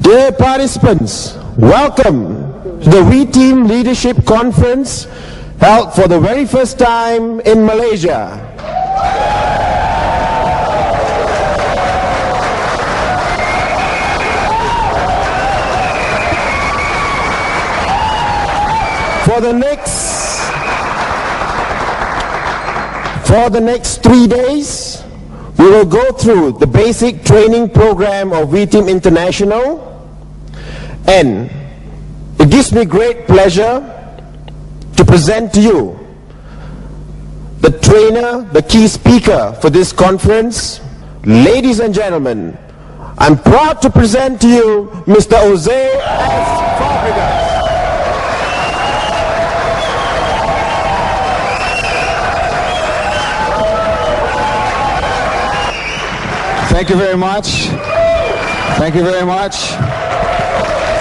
Dear participants, welcome to the We Team Leadership Conference held for the very first time in Malaysia. For the next 3 days, we will go through the basic training program of We Team International, and it gives me great pleasure to present to you the trainer, the key speaker for this conference. Ladies and gentlemen, I'm proud to present to you Mr. Jose S. Fabregas. Thank you very much. Thank you very much.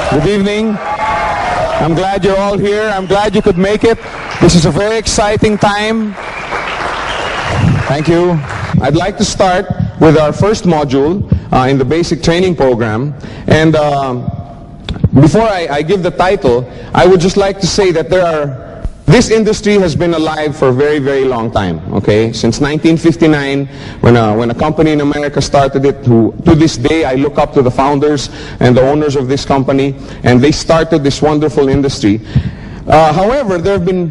Good evening. I'm glad you're all here. I'm glad you could make it. This is a very exciting time. Thank you. I'd like to start with our first module in the basic training program. And before I give the title, I would just like to say that this industry has been alive for a very, very long time, okay? Since 1959, when a company in America started it, to this day I look up to the founders and the owners of this company, and they started this wonderful industry. However, there have been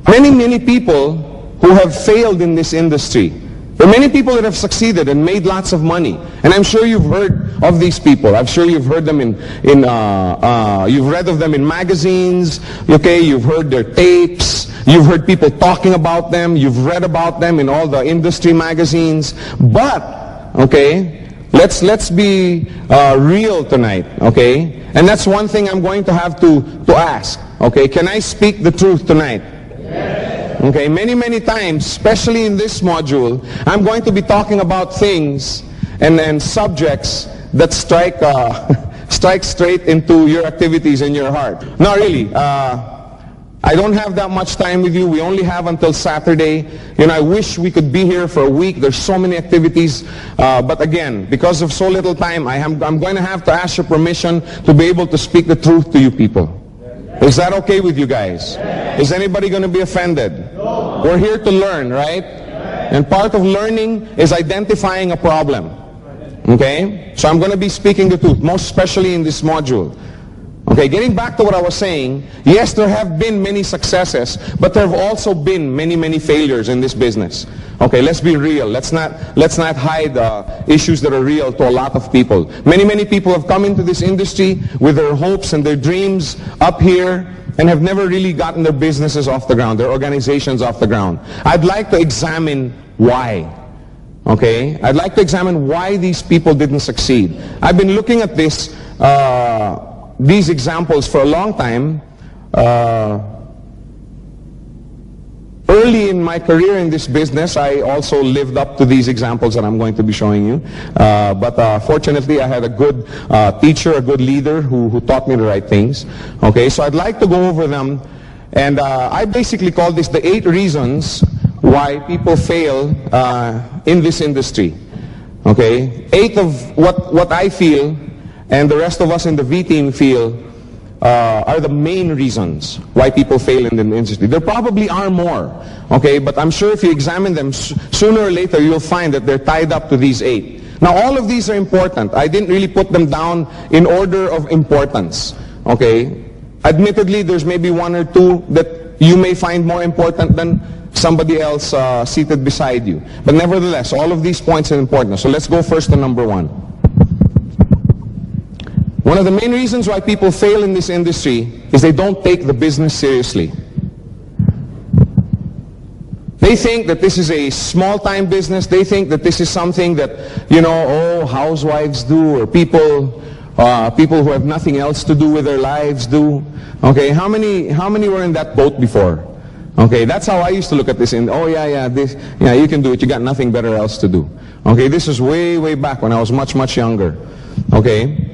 many, many people who have failed in this industry. There are many people that have succeeded and made lots of money, and I'm sure you've heard of these people. I'm sure you've heard them you've read of them in magazines. Okay, you've heard their tapes. You've heard people talking about them. You've read about them in all the industry magazines. But okay, let's be real tonight. Okay, and that's one thing I'm going to have to ask. Okay, can I speak the truth tonight? Yes. Okay, many times, especially in this module, I'm going to be talking about things and subjects that strike straight into your activities in your heart. Not really. I don't have that much time with you. We only have until Saturday. You know, I wish we could be here for a week. There's so many activities. But again, because of so little time, I'm going to have to ask your permission to be able to speak the truth to you people. Is that okay with you guys? Is anybody going to be offended? No. We're here to learn, right? And part of learning is identifying a problem. Okay? So I'm going to be speaking the truth, most especially in this module. Okay, getting back to what I was saying, yes, there have been many successes, but there have also been many failures in this business. Okay, let's be real. Let's not hide issues that are real to a lot of people. Many people have come into this industry with their hopes and their dreams up here and have never really gotten their businesses off the ground, their organizations off the ground. I'd like to examine why. Okay, I'd like to examine why these people didn't succeed. I've been looking at these examples for a long time. Early in my career in this business, I also lived up to these examples that I'm going to be showing you. But fortunately, I had a good teacher, a good leader who taught me the right things. Okay, so I'd like to go over them. And I basically call this the 8 reasons why people fail in this industry. Okay, 8 of what I feel and the rest of us in the V team feel are the main reasons why people fail in the industry. There probably are more, okay, but I'm sure if you examine them, sooner or later you'll find that they're tied up to these 8. Now all of these are important. I didn't really put them down in order of importance, okay. Admittedly, there's maybe 1 or 2 that you may find more important than somebody else seated beside you. But nevertheless, all of these points are important. So let's go first to number 1. One of the main reasons why people fail in this industry is they don't take the business seriously. They think that this is a small-time business. They think that this is something that, you know, housewives do, or people who have nothing else to do with their lives do. Okay, how many were in that boat before? Okay, that's how I used to look at this. You can do it. You got nothing better else to do. Okay, this is way back when I was much younger. Okay.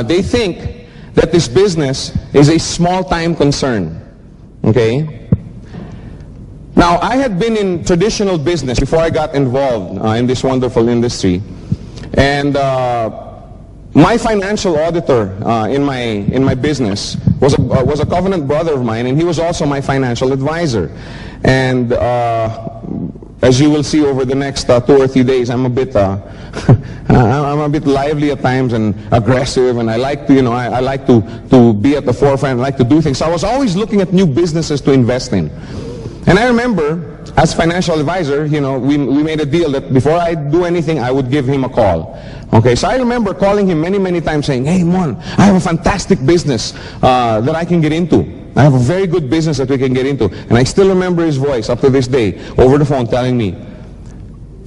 They think that this business is a small-time concern, okay? Now, I had been in traditional business before I got involved in this wonderful industry, and my financial auditor in my business was a covenant brother of mine, and he was also my financial advisor. And as you will see over the next 2 or 3 days, I'm a bit I'm a bit lively at times and aggressive, and I like to, I like to be at the forefront. I like to do things. So I was always looking at new businesses to invest in. And I remember, as financial advisor, we made a deal that before I do anything, I would give him a call. Okay, so I remember calling him many, many times saying, "Hey, Mon, I have a fantastic business that I can get into. I have a very good business that we can get into." And I still remember his voice up to this day over the phone telling me,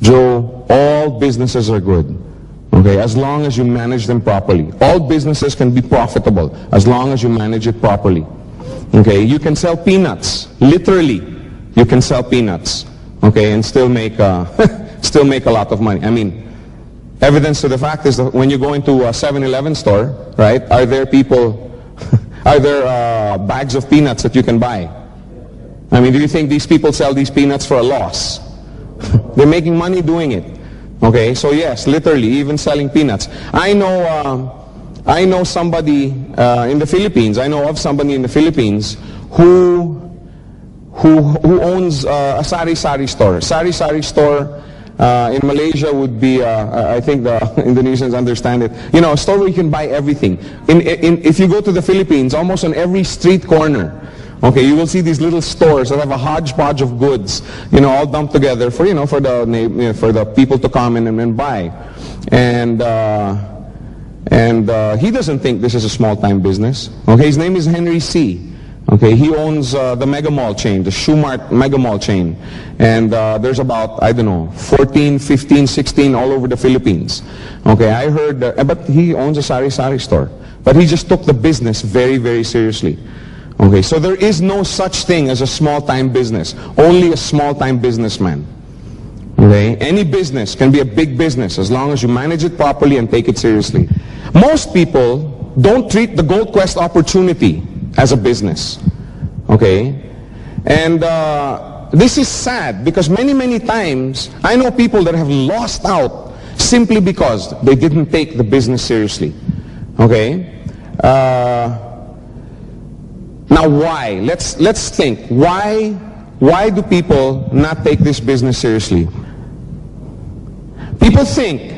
"Joe, all businesses are good, okay, as long as you manage them properly. All businesses can be profitable as long as you manage it properly. Okay, you can sell peanuts, literally. You can sell peanuts, okay, and still make still make a lot of money." I mean, evidence to the fact is that when you go into a 7-Eleven store, right, are there bags of peanuts that you can buy? I mean, do you think these people sell these peanuts for a loss? They're making money doing it. Okay, so yes, literally, even selling peanuts. I know somebody in the Philippines. I know of somebody in the Philippines who owns a sari-sari store. Sari-sari store in Malaysia would be, I think the Indonesians understand it, a store where you can buy everything. If you go to the Philippines, almost on every street corner, okay, you will see these little stores that have a hodgepodge of goods, all dumped together for the people to come in and buy. And he doesn't think this is a small-time business. Okay, his name is Henry C. Okay, he owns the Mega Mall chain, the Shoemart Mega Mall chain. And there's about, 14, 15, 16 all over the Philippines. Okay, I heard, but he owns a sari-sari store. But he just took the business very, very seriously. Okay, so there is no such thing as a small-time business. Only a small-time businessman. Okay, any business can be a big business as long as you manage it properly and take it seriously. Most people don't treat the Gold Quest opportunity as a business. Okay, and this is sad because many, many times I know people that have lost out simply because they didn't take the business seriously. Okay. Now why? Let's think. Why do people not take this business seriously? People think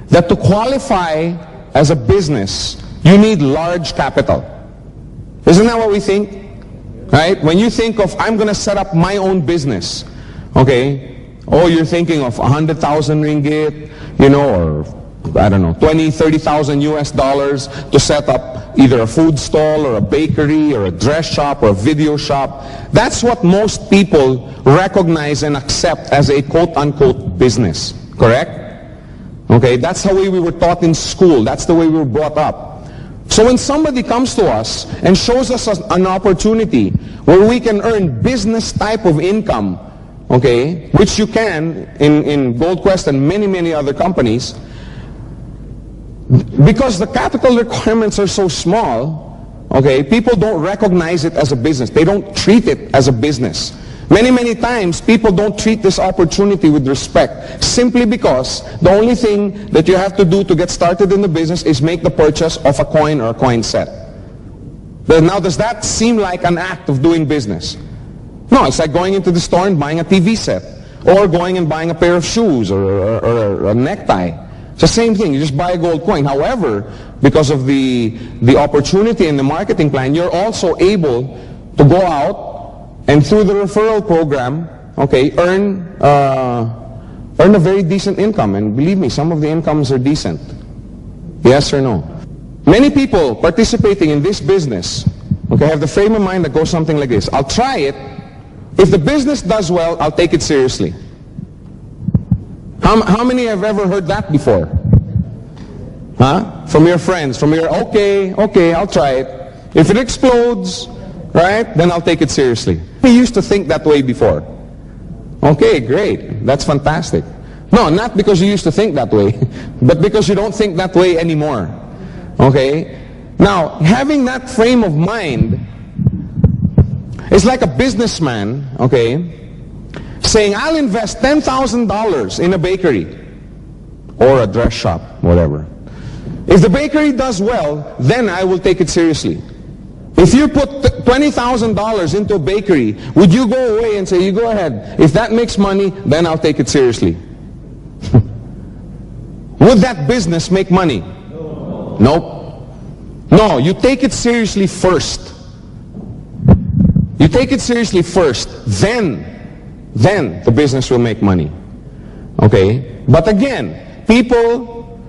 that to qualify as a business, you need large capital. Isn't that what we think? Right? When you think of, I'm going to set up my own business, okay, you're thinking of 100,000 ringgit, or 20, 30,000 US dollars to set up either a food stall or a bakery or a dress shop or a video shop. That's what most people recognize and accept as a quote-unquote business. Correct? Okay, that's the way we were taught in school. That's the way we were brought up. So when somebody comes to us and shows us an opportunity where we can earn business type of income, okay, which you can in Gold Quest and many, many other companies, because the capital requirements are so small, okay, people don't recognize it as a business. They don't treat it as a business. Many, many times, people don't treat this opportunity with respect simply because the only thing that you have to do to get started in the business is make the purchase of a coin or a coin set. But now, does that seem like an act of doing business? No, it's like going into the store and buying a TV set or going and buying a pair of shoes or a necktie. It's the same thing. You just buy a gold coin. However, because of the opportunity and the marketing plan, you're also able to go out and through the referral program, okay, earn a very decent income. And believe me, some of the incomes are decent. Yes or no? Many people participating in this business, okay, have the frame of mind that goes something like this. I'll try it. If the business does well, I'll take it seriously. How many have ever heard that before? Huh? From your friends, okay, I'll try it. If it explodes, right, then I'll take it seriously. We used to think that way before. Okay, great. That's fantastic. No, not because you used to think that way, but because you don't think that way anymore. Okay? Now, having that frame of mind is like a businessman, okay, saying, I'll invest $10,000 in a bakery or a dress shop, whatever. If the bakery does well, then I will take it seriously. If you put $20,000 into a bakery, would you go away and say, you go ahead. If that makes money, then I'll take it seriously. Would that business make money? Nope. No, you take it seriously first. You take it seriously first, then the business will make money. Okay? But again, people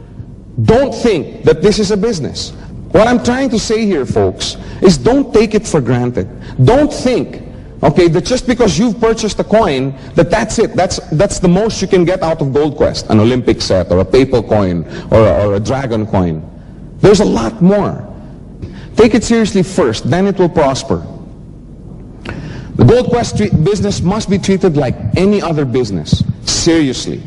don't think that this is a business. What I'm trying to say here, folks, is don't take it for granted. Don't think, okay, that just because you've purchased a coin, that's it. That's the most you can get out of Gold Quest, an Olympic set or a papal coin or a dragon coin. There's a lot more. Take it seriously first, then it will prosper. The Gold Quest business must be treated like any other business, seriously.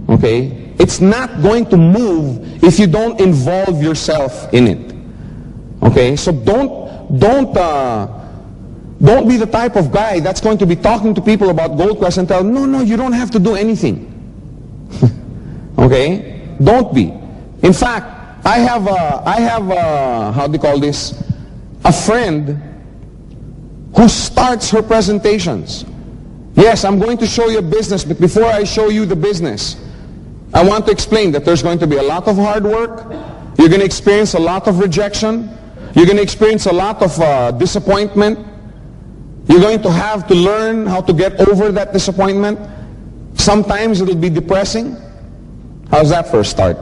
Okay? It's not going to move if you don't involve yourself in it. Okay? So don't be the type of guy that's going to be talking to people about Gold Quest and tell them, no, you don't have to do anything. Okay? Don't be. In fact, I have how do you call this? A friend who starts her presentations. Yes, I'm going to show you a business, but before I show you the business, I want to explain that there's going to be a lot of hard work. You're going to experience a lot of rejection. You're going to experience a lot of disappointment. You're going to have to learn how to get over that disappointment. Sometimes it'll be depressing. How's that for a start?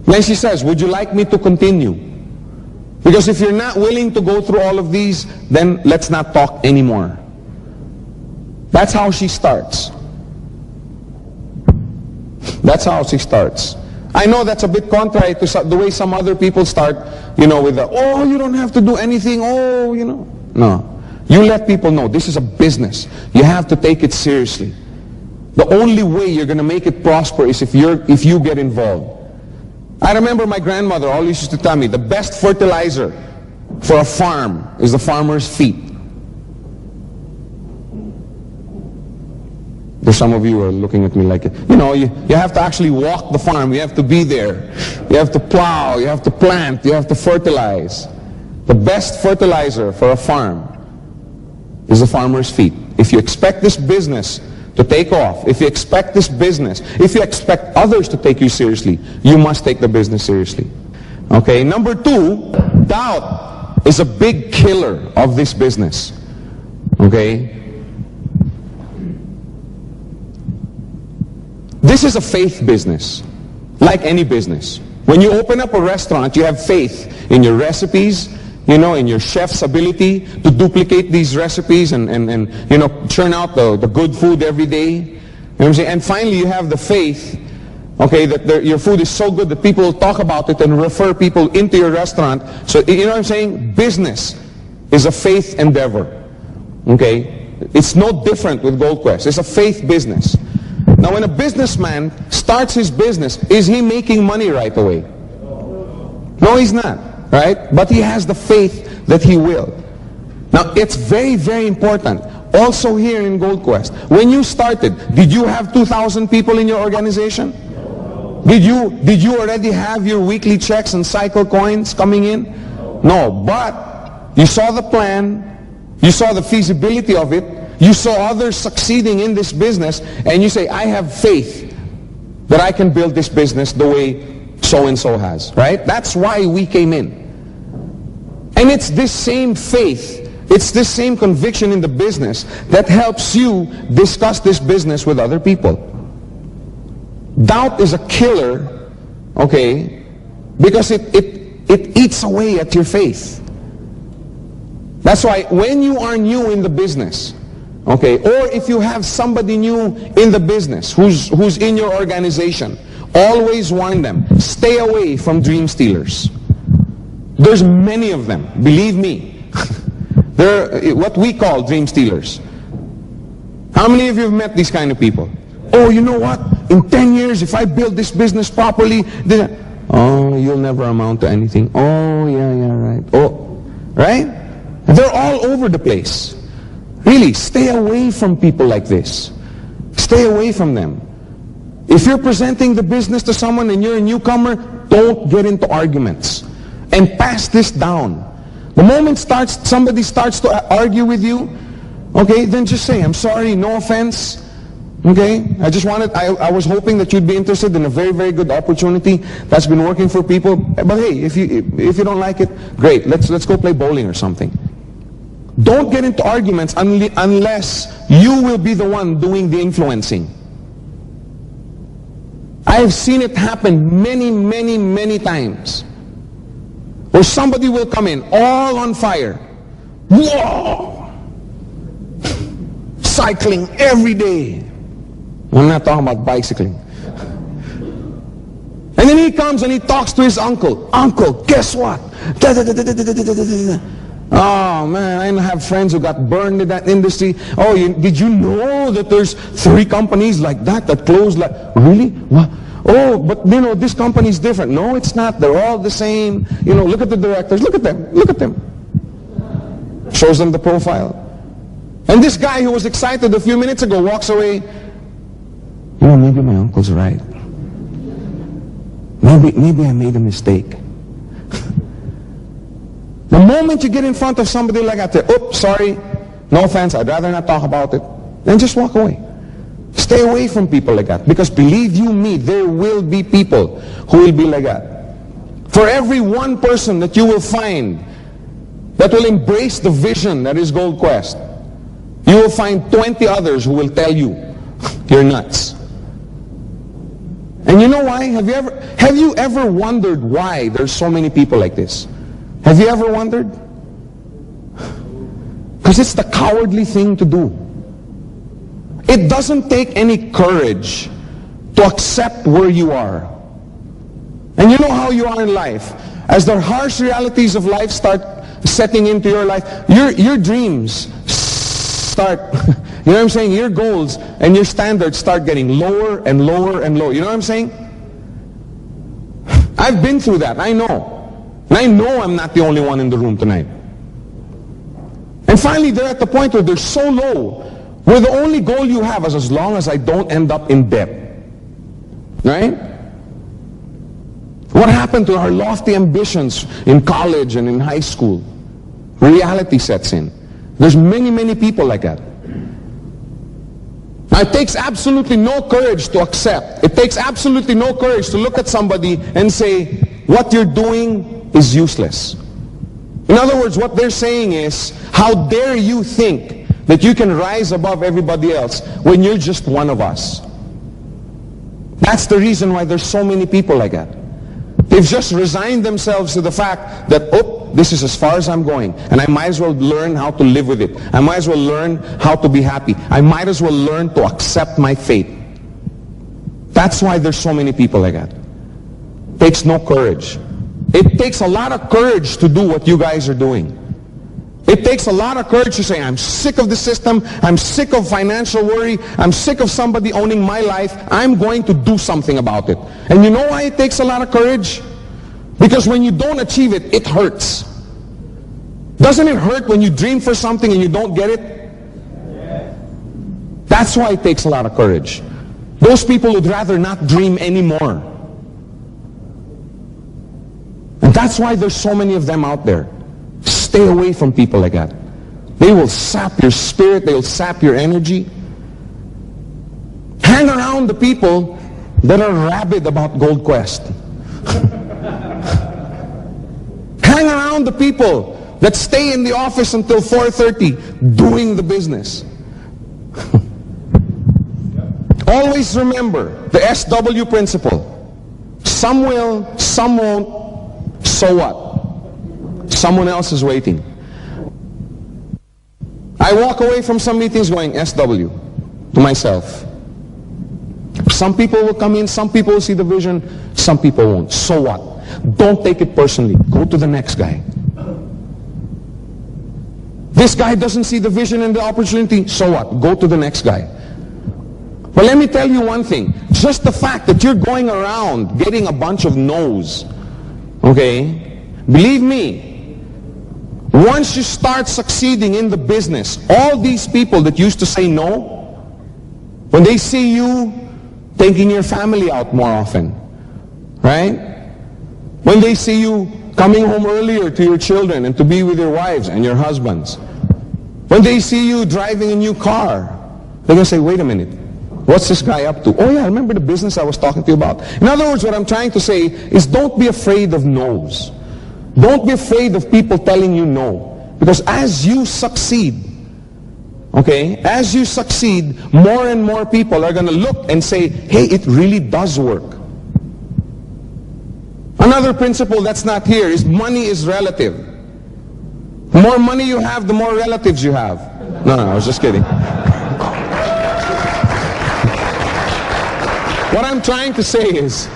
Then she says, would you like me to continue? Because if you're not willing to go through all of these, then let's not talk anymore. That's how she starts. That's how she starts. I know that's a bit contrary to the way some other people start, with the, oh, you don't have to do anything, oh, No. You let people know this is a business. You have to take it seriously. The only way you're going to make it prosper is if you get involved. I remember my grandmother always used to tell me the best fertilizer for a farm is the farmer's feet. There's some of you who are looking at me like, you have to actually walk the farm. You have to be there. You have to plow. You have to plant. You have to fertilize. The best fertilizer for a farm is the farmer's feet. If you expect this business to take off, if you expect others to take you seriously, you must take the business seriously. Okay, number 2, doubt is a big killer of this business. Okay? This is a faith business, like any business. When you open up a restaurant, you have faith in your recipes, in your chef's ability to duplicate these recipes and churn out the good food every day. You know what I'm saying? And finally, you have the faith, okay, that your food is so good that people will talk about it and refer people into your restaurant. So, you know what I'm saying? Business is a faith endeavor. Okay? It's no different with Gold Quest. It's a faith business. Now, when a businessman starts his business, is he making money right away? No, he's not, right? But he has the faith that he will. Now, it's very, very important. Also here in Gold Quest, when you started, did you have 2,000 people in your organization? Did you already have your weekly checks and cycle coins coming in? No, but you saw the plan, you saw the feasibility of it, you saw others succeeding in this business, and you say, I have faith that I can build this business the way so-and-so has, right? That's why we came in. And it's this same faith, it's this same conviction in the business that helps you discuss this business with other people. Doubt is a killer, okay, because it eats away at your faith. That's why when you are new in the business, okay, or if you have somebody new in the business who's in your organization, always warn them, stay away from dream stealers. There's many of them, believe me. They're what we call dream stealers. How many of you have met these kind of people? Oh, you know what? In 10 years, if I build this business properly, then... Oh, you'll never amount to anything. Oh, yeah, right. Oh, right? They're all over the place. Really, stay away from people like this. Stay away from them. If you're presenting the business to someone and you're a newcomer, don't get into arguments. And pass this down. The moment somebody starts to argue with you, okay, then just say, I'm sorry, no offense. Okay, I was hoping that you'd be interested in a very, very good opportunity that's been working for people. But hey, if you don't like it, great, let's go play bowling or something. Don't get into arguments unless you will be the one doing the influencing. I have seen it happen many, many, many times. Where somebody will come in all on fire. Whoa! Cycling every day. I'm not talking about bicycling. And then he comes and he talks to his uncle. Uncle, guess what? Oh man, I have friends who got burned in that industry. Oh, did you know that there's 3 companies like that closed? Really? What? Oh, but this company is different. No, it's not. They're all the same. Look at the directors. Look at them. Look at them. Shows them the profile. And this guy who was excited a few minutes ago walks away. Maybe my uncle's right. Maybe I made a mistake. The moment you get in front of somebody like that, oops, sorry, no offense, I'd rather not talk about it, then just walk away. Stay away from people like that. Because believe you me, there will be people who will be like that. For every one person that you will find that will embrace the vision that is Gold Quest, you will find 20 others who will tell you, you're nuts. And you know why? Have you ever wondered why there's so many people like this? Have you ever wondered? Because it's the cowardly thing to do. It doesn't take any courage to accept where you are. And you know how you are in life. As the harsh realities of life start setting into your life, your dreams start, you know what I'm saying? Your goals and your standards start getting lower and lower and lower. You know what I'm saying? I've been through that. I know. And I know I'm not the only one in the room tonight. And finally, they're at the point where they're so low, where the only goal you have is as long as I don't end up in debt. Right? What happened to our lofty ambitions in college and in high school? Reality sets in. There's many, many people like that. Now, it takes absolutely no courage to accept. It takes absolutely no courage to look at somebody and say, what you're doing is useless. In other words, what they're saying is, how dare you think that you can rise above everybody else when you're just one of us? That's the reason why there's so many people like that. They've just resigned themselves to the fact that, oh, this is as far as I'm going, and I might as well learn how to live with it. I might as well learn how to be happy. I might as well learn to accept my fate. That's why there's so many people like that. It takes no courage. It takes a lot of courage to do what you guys are doing. It takes a lot of courage to say, I'm sick of the system, I'm sick of financial worry, I'm sick of somebody owning my life, I'm going to do something about it. And you know why it takes a lot of courage? Because when you don't achieve it, it hurts. Doesn't it hurt when you dream for something and you don't get it? That's why it takes a lot of courage. Those people would rather not dream anymore. And that's why there's so many of them out there. Stay away from people like that. They will sap your spirit. They will sap your energy. Hang around the people that are rabid about Gold Quest. Hang around the people that stay in the office until 4:30 doing the business. Always remember the SW principle. Some will, some won't, so what? Someone else is waiting. I walk away from some meetings going SW to myself. Some people will come in, some people will see the vision, some people won't. So what? Don't take it personally. Go to the next guy. This guy doesn't see the vision and the opportunity, so what? Go to the next guy. But let me tell you one thing. Just the fact that you're going around getting a bunch of no's, okay? Believe me, once you start succeeding in the business, all these people that used to say no, when they see you taking your family out more often, right? When they see you coming home earlier to your children and to be with your wives and your husbands. When they see you driving a new car, they're going to say, wait a minute, what's this guy up to? Oh yeah, I remember the business I was talking to you about. In other words, what I'm trying to say is don't be afraid of no's. Don't be afraid of people telling you no. Because as you succeed, okay, as you succeed, more and more people are going to look and say, hey, it really does work. Another principle that's not here is money is relative. The more money you have, the more relatives you have. No, I was just kidding. What I'm trying to say is,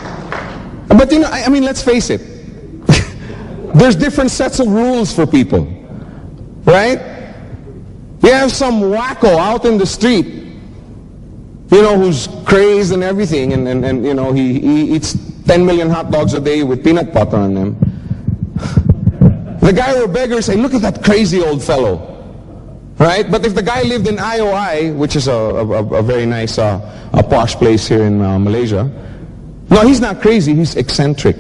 but you know, I mean, let's face it. There's different sets of rules for people, right? You have some wacko out in the street, you know, who's crazed and everything, and you know, he eats 10 million hot dogs a day with peanut butter on them. The guy or beggar say, look at that crazy old fellow. Right? But if the guy lived in IOI, which is a very nice a posh place here in Malaysia, no, he's not crazy, he's eccentric.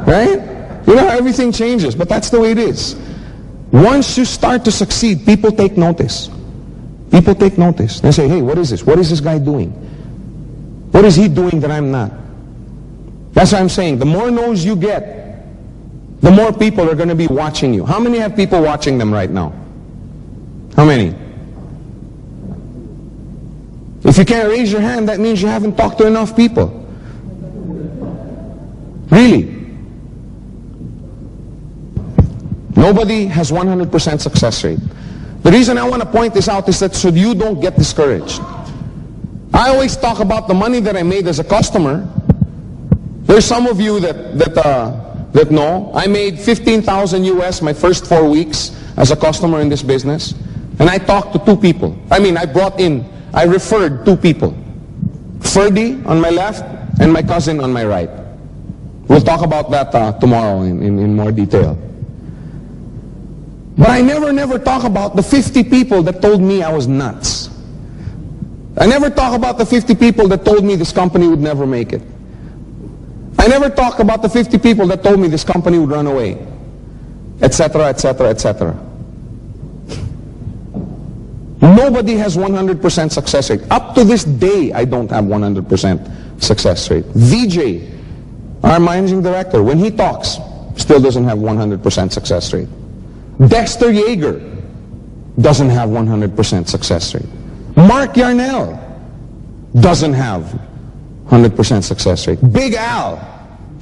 Right? You know how everything changes, but that's the way it is. Once you start to succeed, people take notice. People take notice. They say, hey, what is this? What is this guy doing? What is he doing that I'm not? That's what I'm saying. The more no's you get, the more people are going to be watching you. How many have people watching them right now? How many? If you can't raise your hand, that means you haven't talked to enough people. Really? Nobody has 100% success rate. The reason I want to point this out is that so you don't get discouraged. I always talk about the money that I made as a customer. There's some of you that know. I made 15,000 US my first 4 weeks as a customer in this business. And I talked to 2 people. I referred 2 people. Ferdy on my left and my cousin on my right. We'll talk about that tomorrow in more detail. But I never talk about the 50 people that told me I was nuts. I never talk about the 50 people that told me this company would never make it. I never talk about the 50 people that told me this company would run away, etc., etc., etc. Nobody has 100% success rate. Up to this day, I don't have 100% success rate. VJ, our managing director, when he talks, still doesn't have 100% success rate. Dexter Yeager doesn't have 100% success rate. Mark Yarnell doesn't have 100% success rate. Big Al,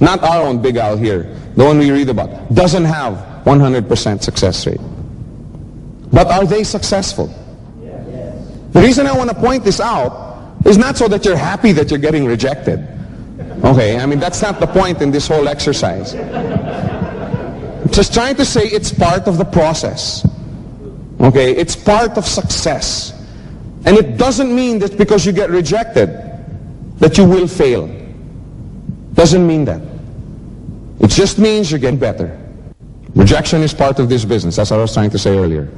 not our own Big Al here, the one we read about, doesn't have 100% success rate. But are they successful? Yes. The reason I want to point this out is not so that you're happy that you're getting rejected. Okay, I mean, that's not the point in this whole exercise. I'm just trying to say it's part of the process. Okay, it's part of success. And it doesn't mean that because you get rejected that you will fail. Doesn't mean that. It just means you get better. Rejection is part of this business. That's what I was trying to say earlier.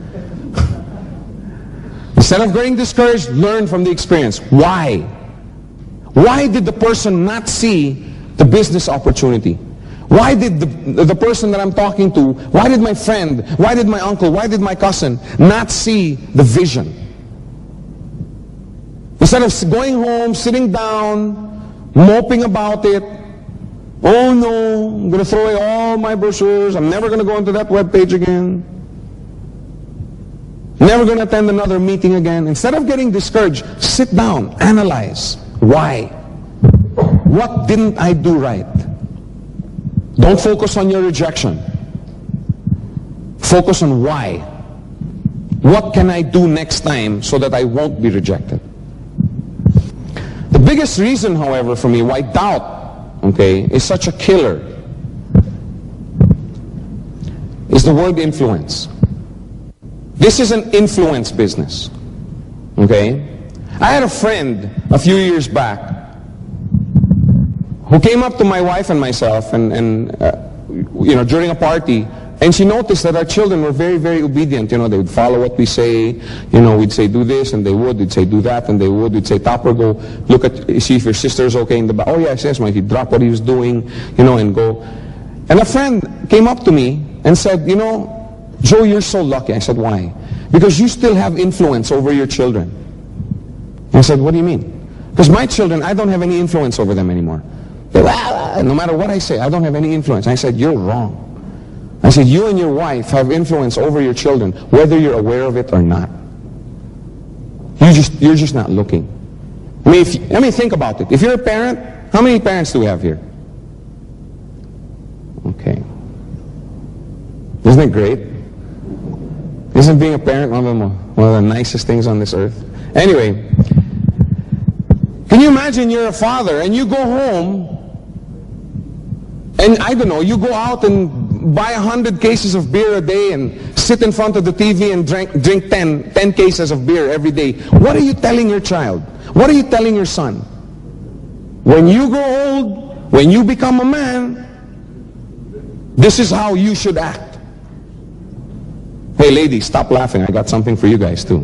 Instead of getting discouraged, learn from the experience. Why? Why did the person not see the business opportunity? Why did the person that I'm talking to, why did my friend, why did my uncle, why did my cousin not see the vision? Instead of going home, sitting down, moping about it, oh no, I'm going to throw away all my brochures, I'm never going to go into that webpage again, never going to attend another meeting again. Instead of getting discouraged, sit down, analyze. Why? What didn't I do right? Don't focus on your rejection. Focus on why. What can I do next time so that I won't be rejected? The biggest reason, however, for me why doubt, okay, is such a killer is the word influence. This is an influence business. Okay? I had a friend a few years back who came up to my wife and myself and you know, during a party And she noticed that our children were very, very obedient. They would follow what we say. We'd say do this, and they would. We'd say do that, and they would. We'd say, Topper, go look at, see if your sister's okay in the back. Oh yes, yes, Mike. He'd drop what he was doing, and go. And a friend came up to me and said, Joe, you're so lucky. I said, why? Because you still have influence over your children. I said, what do you mean? Because my children, I don't have any influence over them anymore. No matter what I say, I don't have any influence. I said, you're wrong. I said, you and your wife have influence over your children, whether you're aware of it or not. You're just not looking. I mean, think about it. If you're a parent, how many parents do we have here? Okay. Isn't it great? Isn't being a parent one of the nicest things on this earth? Anyway, can you imagine you're a father and you go home and, I don't know, you go out and buy 100 cases of beer a day and sit in front of the TV and drink 10 cases of beer every day. What are you telling your child? What are you telling your son? When you grow old, when you become a man, this is how you should act. Hey ladies, stop laughing. I got something for you guys too.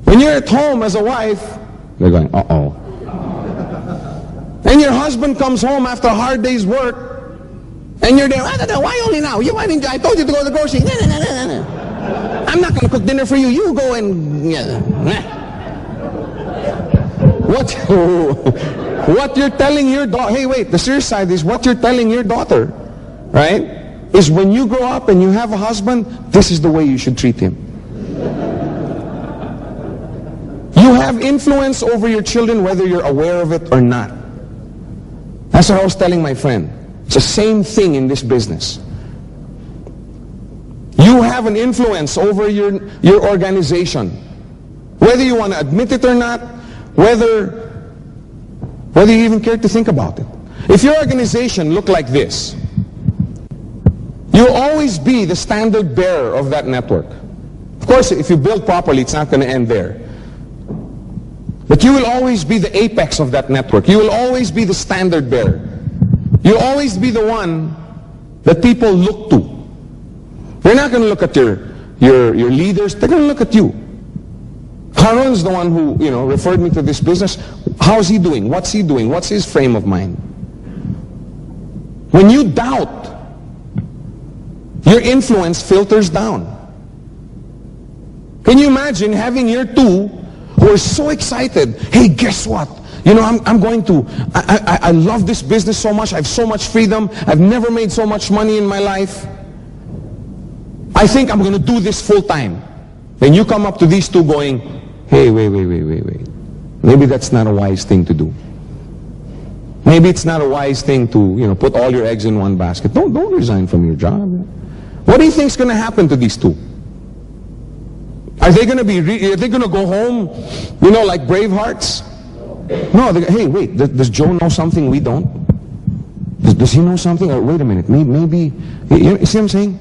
When you're at home as a wife, they're going, uh-oh. And your husband comes home after a hard day's work, and you're there, why only now? I told you to go to the grocery. I'm not going to cook dinner for you. You go and... What you're telling your daughter, hey wait, the serious side is what you're telling your daughter, right, is when you grow up and you have a husband, this is the way you should treat him. You have influence over your children whether you're aware of it or not. That's what I was telling my friend. It's the same thing in this business. You have an influence over your organization. Whether you want to admit it or not, whether you even care to think about it. If your organization looked like this, you'll always be the standard bearer of that network. Of course, if you build properly, it's not going to end there. But you will always be the apex of that network. You will always be the standard bearer. You'll always be the one that people look to. They're not going to look at your leaders. They're going to look at you. Harun's the one who, referred me to this business. How's he doing? What's he doing? What's his frame of mind? When you doubt, your influence filters down. Can you imagine having your two who are so excited? Hey, guess what? I'm going to, I love this business so much. I have so much freedom. I've never made so much money in my life. I think I'm going to do this full time. Then you come up to these two going, hey, wait. Maybe that's not a wise thing to do. Maybe it's not a wise thing to, put all your eggs in one basket. Don't resign from your job. What do you think is going to happen to these two? Are they going to go home, like Bravehearts? No, hey, wait, does Joe know something we don't? Does he know something? Or wait a minute, maybe, you see what I'm saying?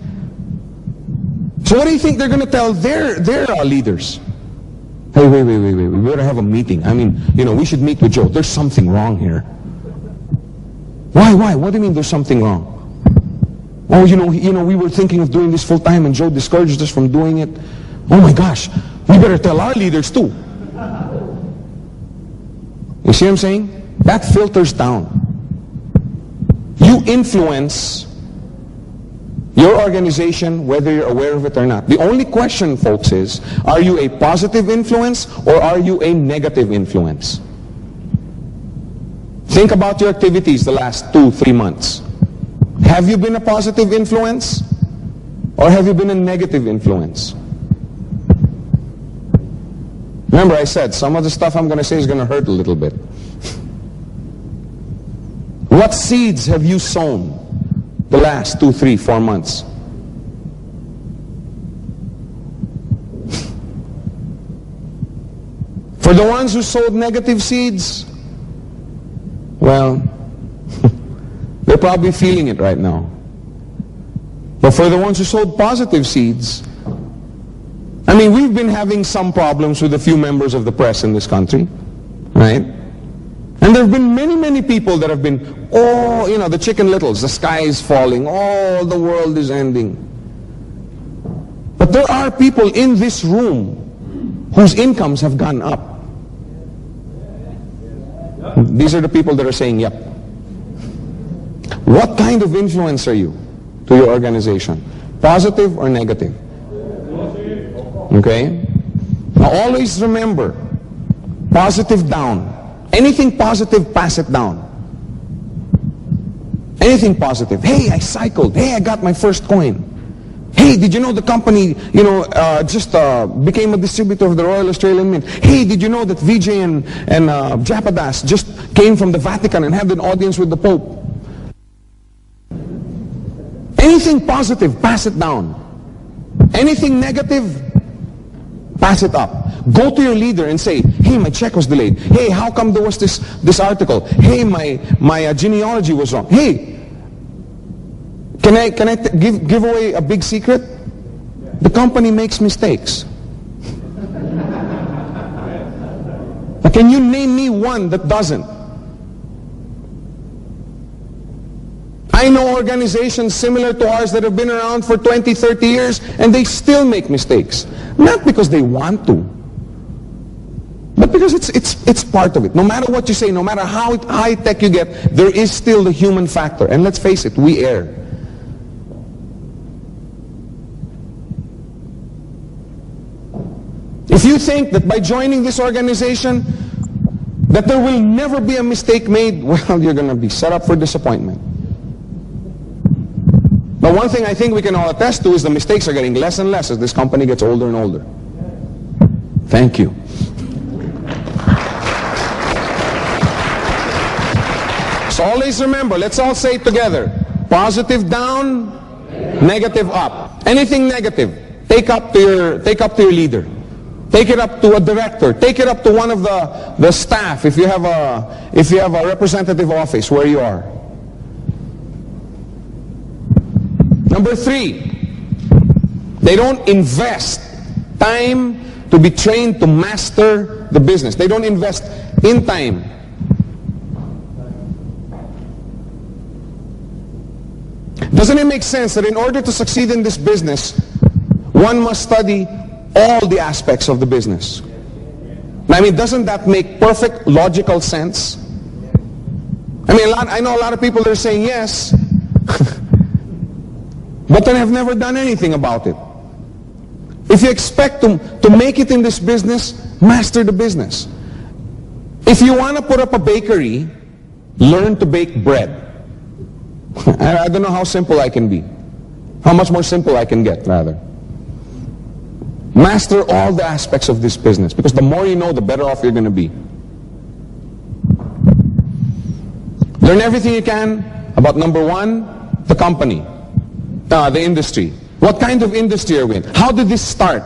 So what do you think they're going to tell their leaders? Hey, wait, we better have a meeting. I mean, we should meet with Joe. There's something wrong here. Why? What do you mean there's something wrong? Oh, we were thinking of doing this full time and Joe discouraged us from doing it. Oh my gosh, we better tell our leaders too. You see what I'm saying? That filters down. You influence your organization whether you're aware of it or not. The only question, folks, is, are you a positive influence or are you a negative influence? Think about your activities the last 2-3 months. Have you been a positive influence or have you been a negative influence? Remember, I said some of the stuff I'm going to say is going to hurt a little bit. What seeds have you sown the last 2, 3, 4 months? For the ones who sowed negative seeds, well, they're probably feeling it right now. But for the ones who sowed positive seeds, I mean, we've been having some problems with a few members of the press in this country, right? And there have been many, many people that have been, oh, you know, the Chicken Littles, the sky is falling, oh, the world is ending. But there are people in this room whose incomes have gone up. These are the people that are saying, yep. What kind of influence are you to your organization? Positive or negative? Okay? Now always remember, positive down. Anything positive, pass it down. Anything positive. Hey, I cycled. Hey, I got my first coin. Hey, did you know the company, just became a distributor of the Royal Australian Mint? Hey, did you know that Vijay and Japadas just came from the Vatican and had an audience with the Pope? Anything positive, pass it down. Anything negative, pass it up. Go to your leader and say, hey, my check was delayed. Hey, how come there was this article? Hey, my genealogy was wrong. Hey, can I give away a big secret? The company makes mistakes. But can you name me one that doesn't? I know organizations similar to ours that have been around for 20, 30 years and they still make mistakes. Not because they want to, but because it's part of it. No matter what you say, no matter how high tech you get, there is still the human factor. And let's face it, we err. If you think that by joining this organization that there will never be a mistake made, well, you're going to be set up for disappointment. But one thing I think we can all attest to is the mistakes are getting less and less as this company gets older and older. Thank you. So always remember, let's all say it together. Positive down, negative up. Anything negative, take up to your leader. Take it up to a director. Take it up to one of the staff if you have a representative office where you are. Number 3, they don't invest time to be trained to master the business. They don't invest in time. Doesn't it make sense that in order to succeed in this business, one must study all the aspects of the business? I mean, doesn't that make perfect logical sense? I mean, I know a lot of people that are saying yes, but then have never done anything about it. If you expect to make it in this business, master the business. If you want to put up a bakery, learn to bake bread. I don't know how simple I can be. How much more simple I can get, rather. Master all the aspects of this business, because the more you know, the better off you're going to be. Learn everything you can about number 1, the company, the industry. What kind of industry are we in? How did this start?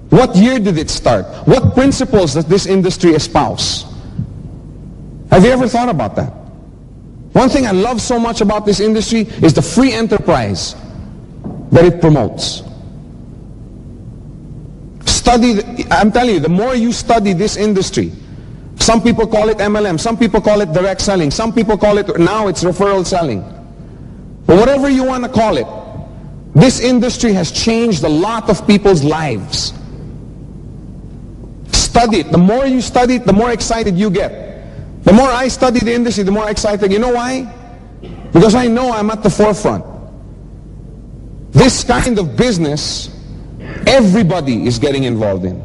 What year did it start? What principles does this industry espouse? Have you ever thought about that? One thing I love so much about this industry is the free enterprise that it promotes. I'm telling you, the more you study this industry, some people call it MLM, some people call it direct selling, some people call it, now it's referral selling. But whatever you want to call it, this industry has changed a lot of people's lives. Study it. The more you study it, the more excited you get. The more I study the industry, the more excited. You know why? Because I know I'm at the forefront. This kind of business, everybody is getting involved in.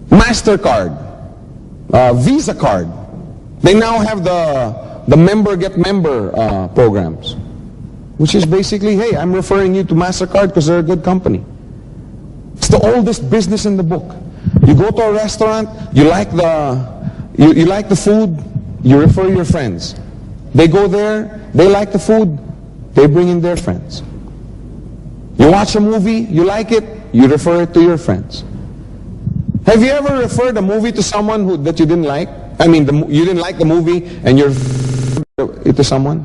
MasterCard, Visa card, they now have the member get member programs, which is basically, hey, I'm referring you to MasterCard because they're a good company. It's the oldest business in the book. You go to a restaurant, you like the food, you refer your friends. They go there, they like the food, they bring in their friends. You watch a movie, you like it, you refer it to your friends. Have you ever referred a movie to someone that you didn't like? I mean, you didn't like the movie and you're it to someone?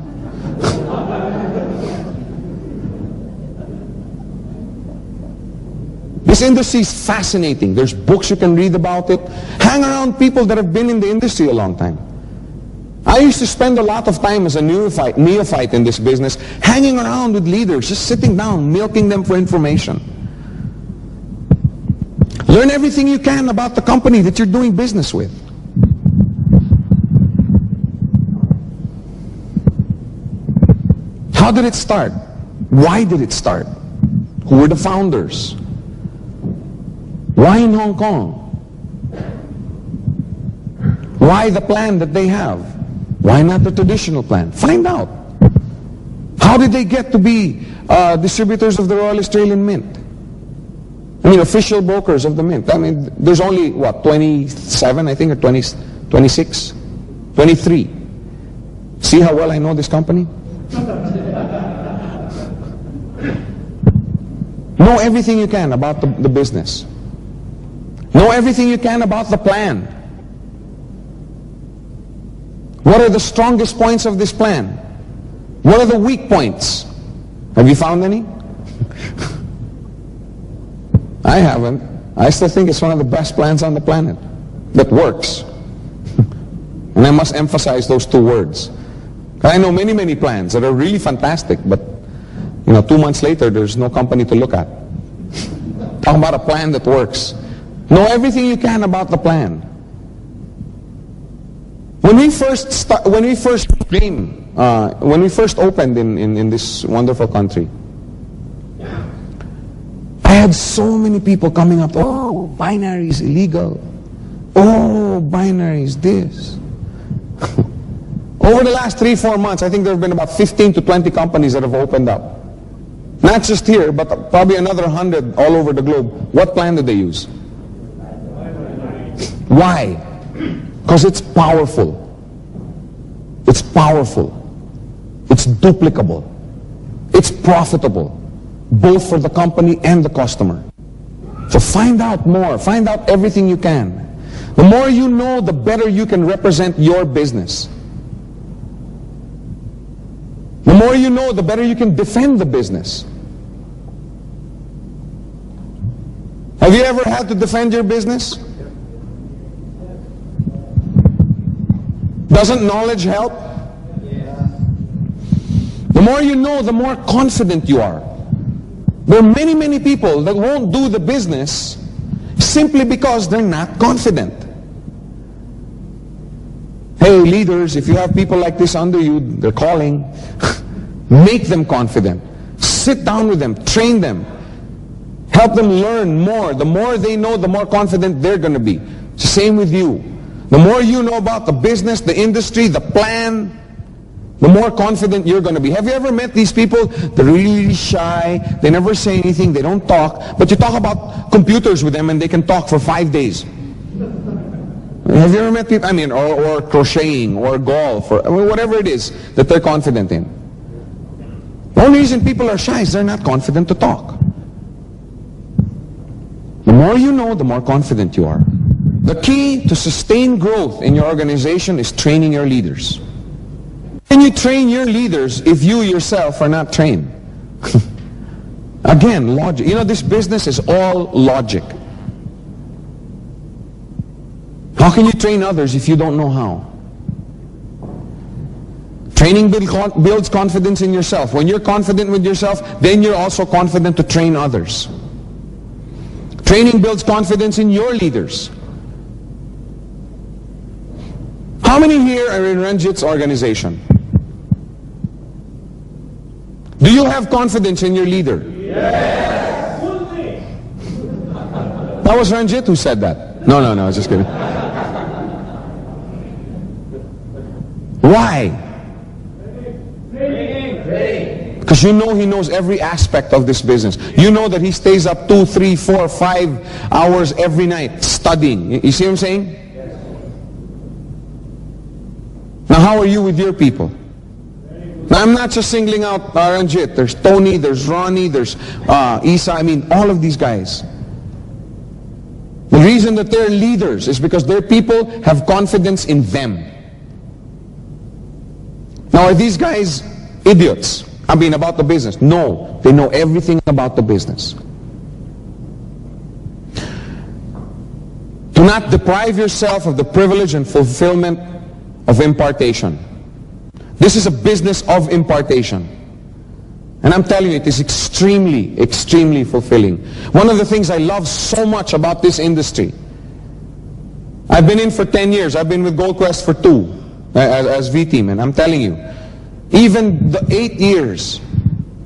This This industry is fascinating. There's books you can read about it. Hang around people that have been in the industry a long time. I used to spend a lot of time as a neophyte in this business, hanging around with leaders, just sitting down, milking them for information. Learn everything you can about the company that you're doing business with. How did it start? Why did it start? Who were the founders? Why in Hong Kong? Why the plan that they have? Why not the traditional plan? Find out. How did they get to be distributors of the Royal Australian Mint? I mean, official brokers of the Mint. I mean, there's only, what, 27, I think, or 20, 26? 23. See how well I know this company? Know everything you can about the business. Know everything you can about the plan. What are the strongest points of this plan? What are the weak points? Have you found any? I haven't. I still think it's one of the best plans on the planet that works. And I must emphasize those two words. I know many, many plans that are really fantastic, but 2 months later, there's no company to look at. Talk about a plan that works. Know everything you can about the plan. When we first opened in this wonderful country, I had so many people coming up. Oh, binary is illegal. Oh, binary is this. Over the last 3-4 months, I think there have been about 15 to 20 companies that have opened up. Not just here, but probably another 100 all over the globe. What plan did they use? Why? Because it's powerful. It's powerful. It's duplicable. It's profitable, both for the company and the customer. So find out more. Find out everything you can. The more you know, the better you can represent your business. The more you know, the better you can defend the business. Have you ever had to defend your business? Doesn't knowledge help? The more you know, the more confident you are. There are many, many people that won't do the business simply because they're not confident. Hey, leaders, if you have people like this under you, they're calling, make them confident. Sit down with them, train them. Help them learn more. The more they know, the more confident they're going to be. It's the same with you. The more you know about the business, the industry, the plan, the more confident you're going to be. Have you ever met these people? They're really shy. They never say anything. They don't talk. But you talk about computers with them and they can talk for 5 days. Have you ever met people? I mean, or crocheting, or golf, or whatever it is that they're confident in. The only reason people are shy is they're not confident to talk. The more you know, the more confident you are. The key to sustained growth in your organization is training your leaders. Can you train your leaders if you yourself are not trained? Again, logic. This business is all logic. How can you train others if you don't know how? Training builds confidence in yourself. When you're confident with yourself, then you're also confident to train others. Training builds confidence in your leaders. How many here are in Ranjit's organization? Do you have confidence in your leader? Yes. That was Ranjit who said that. No, I was just kidding. Why? Because you know he knows every aspect of this business. You know that he stays up 2, 3, 4, 5 hours every night studying. You see what I'm saying? Now how are you with your people? Now I'm not just singling out Ranjit. There's Tony, there's Ronnie, there's Isa. I mean, all of these guys. The reason that they're leaders is because their people have confidence in them. Now are these guys idiots? I mean, about the business? No, they know everything about the business. Do not deprive yourself of the privilege and fulfillment of impartation. This is a business of impartation. And I'm telling you, it is extremely, extremely fulfilling. One of the things I love so much about this industry, I've been in for 10 years. I've been with Gold Quest for 2 as V-Team. And I'm telling you, even the 8 years,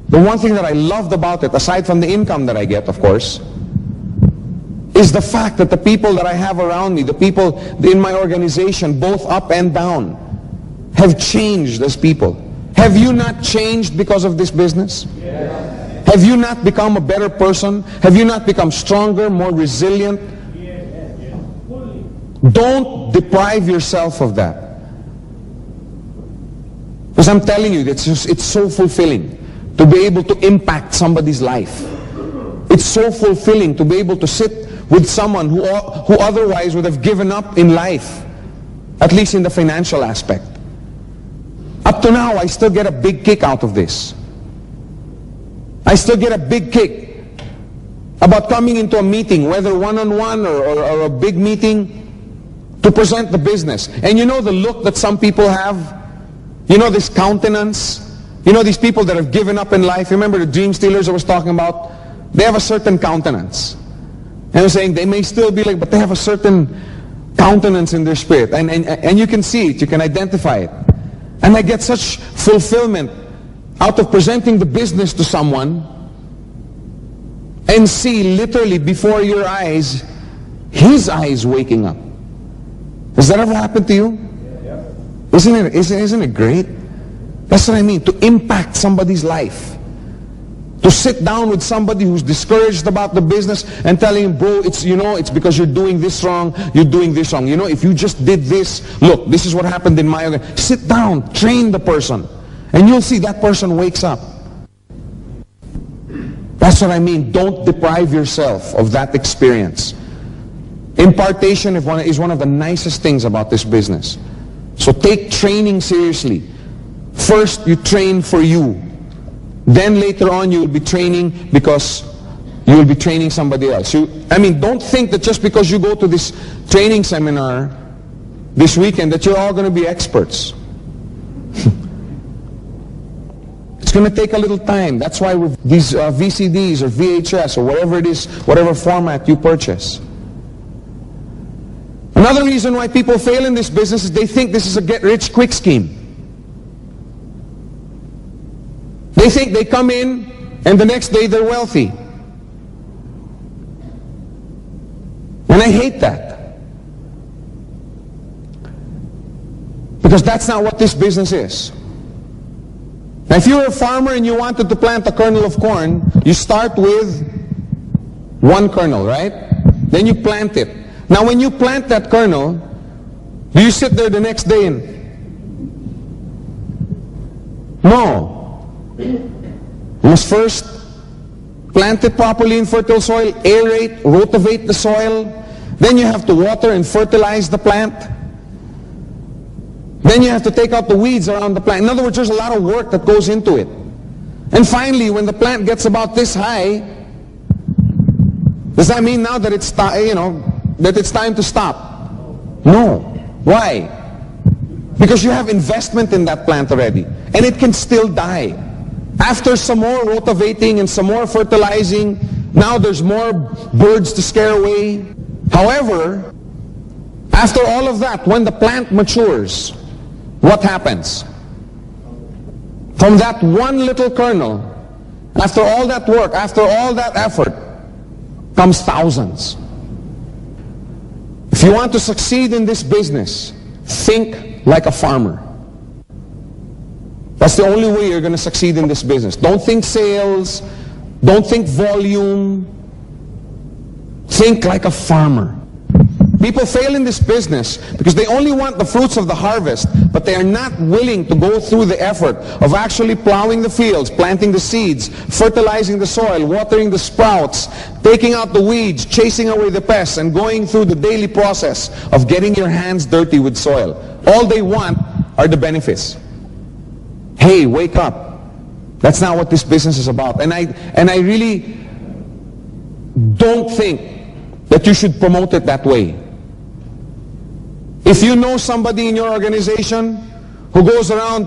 the one thing that I loved about it, aside from the income that I get, of course, is the fact that the people that I have around me, the people in my organization, both up and down, have changed as people. Have you not changed because of this business? Yes. Have you not become a better person? Have you not become stronger, more resilient? Yes. Don't deprive yourself of that. Because I'm telling you, it's so fulfilling to be able to impact somebody's life. It's so fulfilling to be able to sit with someone who otherwise would have given up in life, at least in the financial aspect. Up to now, I still get a big kick out of this. I still get a big kick about coming into a meeting, whether one-on-one or a big meeting, to present the business. And you know the look that some people have? You know this countenance? You know these people that have given up in life? Remember the dream stealers I was talking about? They have a certain countenance. And I'm saying they may still be like, but they have a certain countenance in their spirit. And you can see it, you can identify it. And I get such fulfillment out of presenting the business to someone and see literally before your eyes, his eyes waking up. Has that ever happened to you? Yeah. Isn't it great? That's what I mean, to impact somebody's life. To sit down with somebody who's discouraged about the business and telling him, bro, it's because you're doing this wrong, you're doing this wrong. You know, if you just did this, look, this is what happened in my organization. Sit down, train the person, and you'll see that person wakes up. That's what I mean. Don't deprive yourself of that experience. Impartation is one of the nicest things about this business. So take training seriously. First, you train for you. Then later on you will be training because you will be training somebody else. Don't think that just because you go to this training seminar this weekend that you're all going to be experts. It's going to take a little time. That's why with these VCDs or VHS or whatever it is, whatever format you purchase. Another reason why people fail in this business is they think this is a get-rich-quick scheme. They think they come in and the next day they're wealthy. And I hate that. Because that's not what this business is. Now, if you were a farmer and you wanted to plant a kernel of corn, you start with one kernel, right? Then you plant it. Now when you plant that kernel, do you sit there the next day and... No. You must first plant it properly in fertile soil, aerate, rotivate the soil. Then you have to water and fertilize the plant. Then you have to take out the weeds around the plant. In other words, there's a lot of work that goes into it. And finally, when the plant gets about this high, does that mean now that it's time to stop? No. Why? Because you have investment in that plant already, and it can still die. After some more rotivating and some more fertilizing, now there's more birds to scare away. However, after all of that, when the plant matures, what happens? From that one little kernel, after all that work, after all that effort, comes thousands. If you want to succeed in this business, think like a farmer. That's the only way you're going to succeed in this business. Don't think sales. Don't think volume. Think like a farmer. People fail in this business because they only want the fruits of the harvest, but they are not willing to go through the effort of actually plowing the fields, planting the seeds, fertilizing the soil, watering the sprouts, taking out the weeds, chasing away the pests, and going through the daily process of getting your hands dirty with soil. All they want are the benefits. Hey, wake up. That's not what this business is about. And I really don't think that you should promote it that way. If you know somebody in your organization who goes around,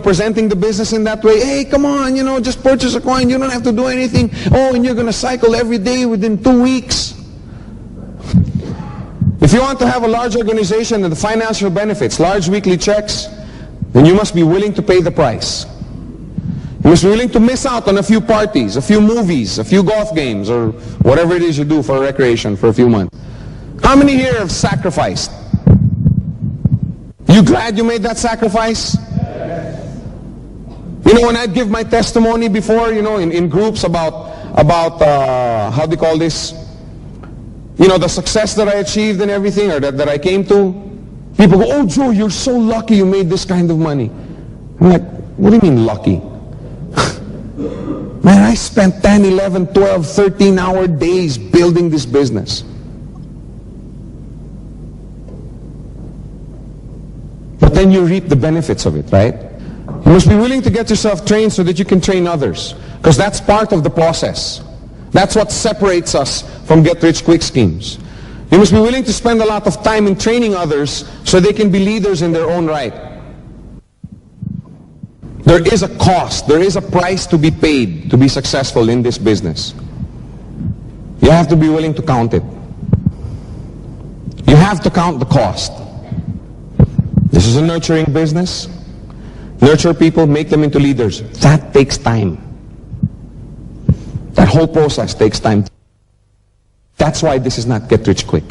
presenting the business in that way, hey, come on, just purchase a coin, you don't have to do anything. Oh, and you're going to cycle every day within 2 weeks. If you want to have a large organization and the financial benefits, large weekly checks, then you must be willing to pay the price. You must be willing to miss out on a few parties, a few movies, a few golf games, or whatever it is you do for recreation for a few months. How many here have sacrificed? You glad you made that sacrifice? Yes. When I'd give my testimony before, in groups about how do you call this? The success that I achieved and everything, or that I came to, people go, oh, Joe, you're so lucky you made this kind of money. I'm like, what do you mean lucky? Man, I spent 10, 11, 12, 13-hour days building this business. But then you reap the benefits of it, right? You must be willing to get yourself trained so that you can train others, because that's part of the process. That's what separates us from get-rich-quick schemes. You must be willing to spend a lot of time in training others so they can be leaders in their own right. There is a cost, there is a price to be paid to be successful in this business. You have to be willing to count it. You have to count the cost. This is a nurturing business. Nurture people, make them into leaders. That takes time. That whole process takes time. That's why this is not get rich quick.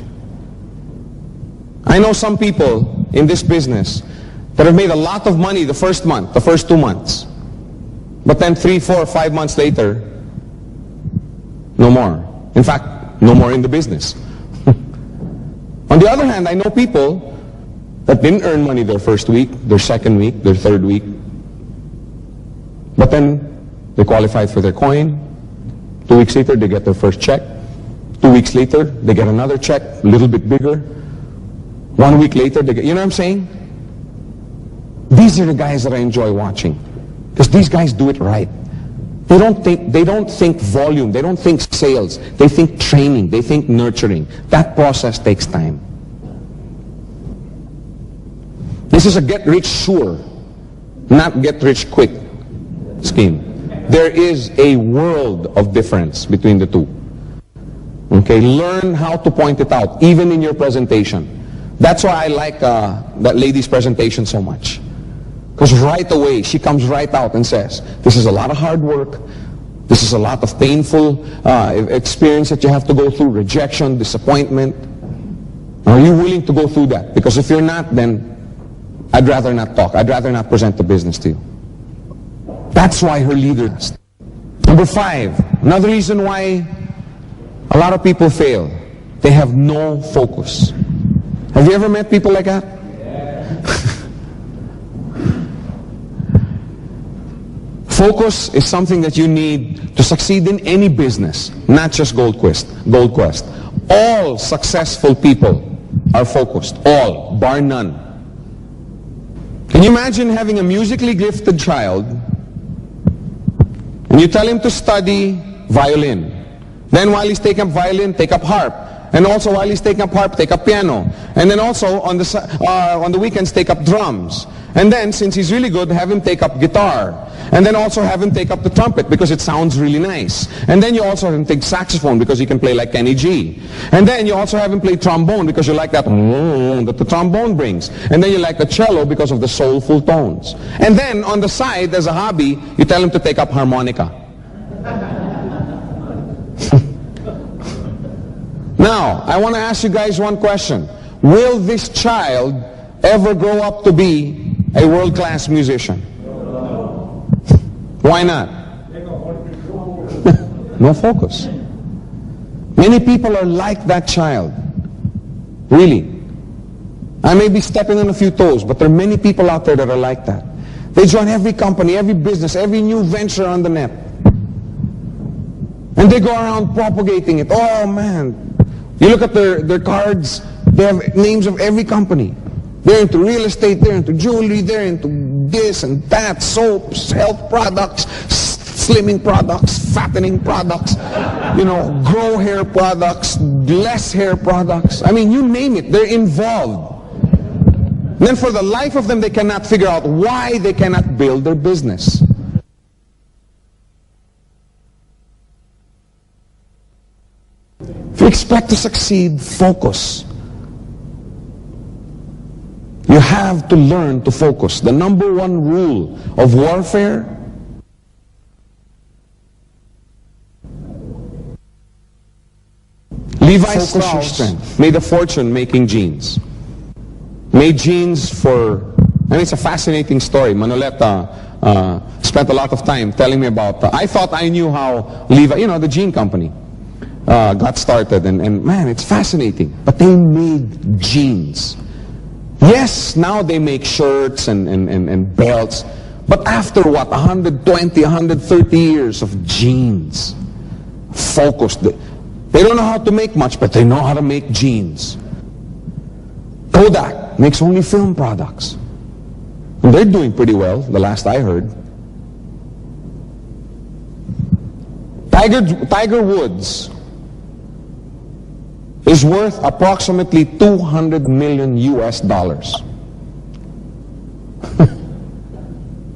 I know some people in this business that have made a lot of money the first month, the first 2 months. But then 3, 4, 5 months later, no more. In fact, no more in the business. On the other hand, I know people that didn't earn money their first week, their second week, their third week. But then they qualified for their coin. 2 weeks later, they get their first check. 2 weeks later, they get another check, a little bit bigger. 1 week later, they get, you know what I'm saying? These are the guys that I enjoy watching, because these guys do it right. They don't think volume, they don't think sales, they think training, they think nurturing. That process takes time. This is a get-rich-sure, not get-rich-quick scheme. There is a world of difference between the two. Okay, learn how to point it out, even in your presentation. That's why I like that lady's presentation so much. Because right away, she comes right out and says, this is a lot of hard work, this is a lot of painful experience that you have to go through, rejection, disappointment. Are you willing to go through that? Because if you're not, then I'd rather not talk. I'd rather not present the business to you. That's why her leader does. Number 5, another reason why a lot of people fail. They have no focus. Have you ever met people like that? Yeah. Focus is something that you need to succeed in any business, not just Gold Quest. All successful people are focused. All, bar none. Can you imagine having a musically gifted child and you tell him to study violin? Then while he's taking up violin, take up harp. And also while he's taking up harp, take up piano. And then also on the weekends, take up drums. And then, since he's really good, have him take up guitar. And then also have him take up the trumpet because it sounds really nice. And then you also have him take saxophone because he can play like Kenny G. And then you also have him play trombone because you like that that the trombone brings. And then you like the cello because of the soulful tones. And then on the side, as a hobby, you tell him to take up harmonica. Now, I want to ask you guys one question. Will this child ever grow up to be a world-class musician? Why not? No focus. Many people are like that child. Really. I may be stepping on a few toes, but there are many people out there that are like that. They join every company, every business, every new venture on the net. And they go around propagating it. Oh man. You look at their cards, they have names of every company. They're into real estate, they're into jewelry, they're into this and that, soaps, health products, slimming products, fattening products, grow hair products, less hair products. I mean, you name it, they're involved. Then for the life of them, they cannot figure out why they cannot build their business. If you expect to succeed, focus. You have to learn to focus. The number one rule of warfare Levi Strauss made a fortune making jeans. Made jeans for, and it's a fascinating story. Manoleta spent a lot of time telling me about, I thought I knew how Levi, the jean company, got started. And man, it's fascinating. But they made jeans. Yes, now they make shirts and belts. But after what, 120, 130 years of jeans, focused. They don't know how to make much, but they know how to make jeans. Kodak makes only film products. And they're doing pretty well, the last I heard. Tiger Woods is worth approximately $200 million US.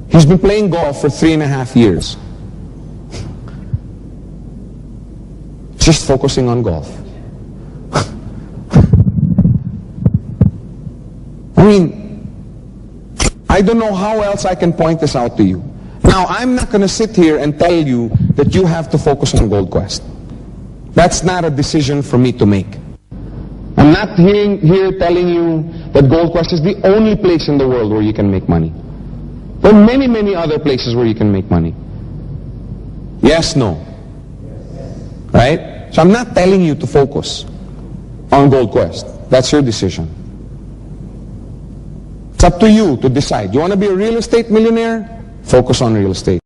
He's been playing golf for 3.5 years. Just focusing on golf. I mean, I don't know how else I can point this out to you. Now, I'm not going to sit here and tell you that you have to focus on Gold Quest. That's not a decision for me to make. I'm not here telling you that Gold Quest is the only place in the world where you can make money. There are many, many other places where you can make money. Yes, no. Right? So I'm not telling you to focus on Gold Quest. That's your decision. It's up to you to decide. You want to be a real estate millionaire? Focus on real estate.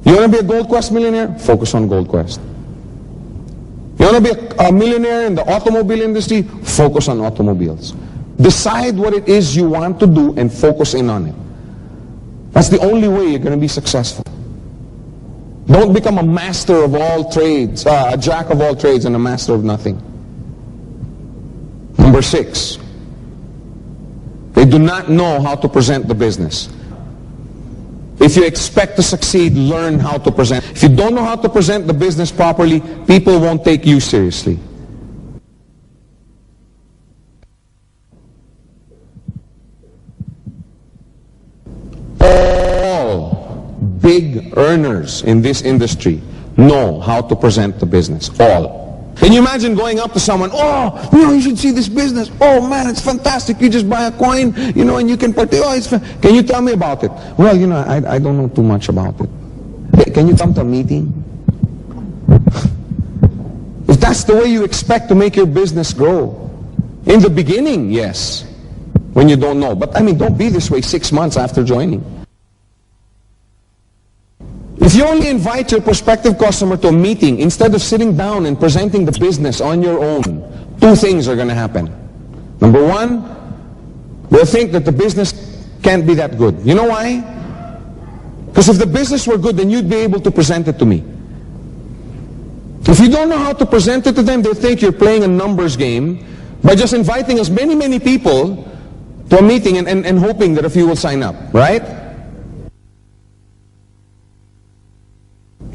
You want to be a Gold Quest millionaire? Focus on Gold Quest. You want to be a millionaire in the automobile industry? Focus on automobiles. Decide what it is you want to do and focus in on it. That's the only way you're going to be successful. Don't become a master of all trades, a jack of all trades and a master of nothing. Number 6, they do not know how to present the business. If you expect to succeed, learn how to present. If you don't know how to present the business properly, people won't take you seriously. All big earners in this industry know how to present the business. All. Can you imagine going up to someone, oh, you should see this business. Oh man, it's fantastic. You just buy a coin, and you can participate. Oh, it's can you tell me about it? Well, I don't know too much about it. Hey, can you come to a meeting? If that's the way you expect to make your business grow, in the beginning, yes, when you don't know. But don't be this way 6 months after joining. If you only invite your prospective customer to a meeting instead of sitting down and presenting the business on your own, 2 things are going to happen. Number 1, they'll think that the business can't be that good. You know why? Because if the business were good, then you'd be able to present it to me. If you don't know how to present it to them, they'll think you're playing a numbers game by just inviting as many people to a meeting and hoping that a few will sign up, right?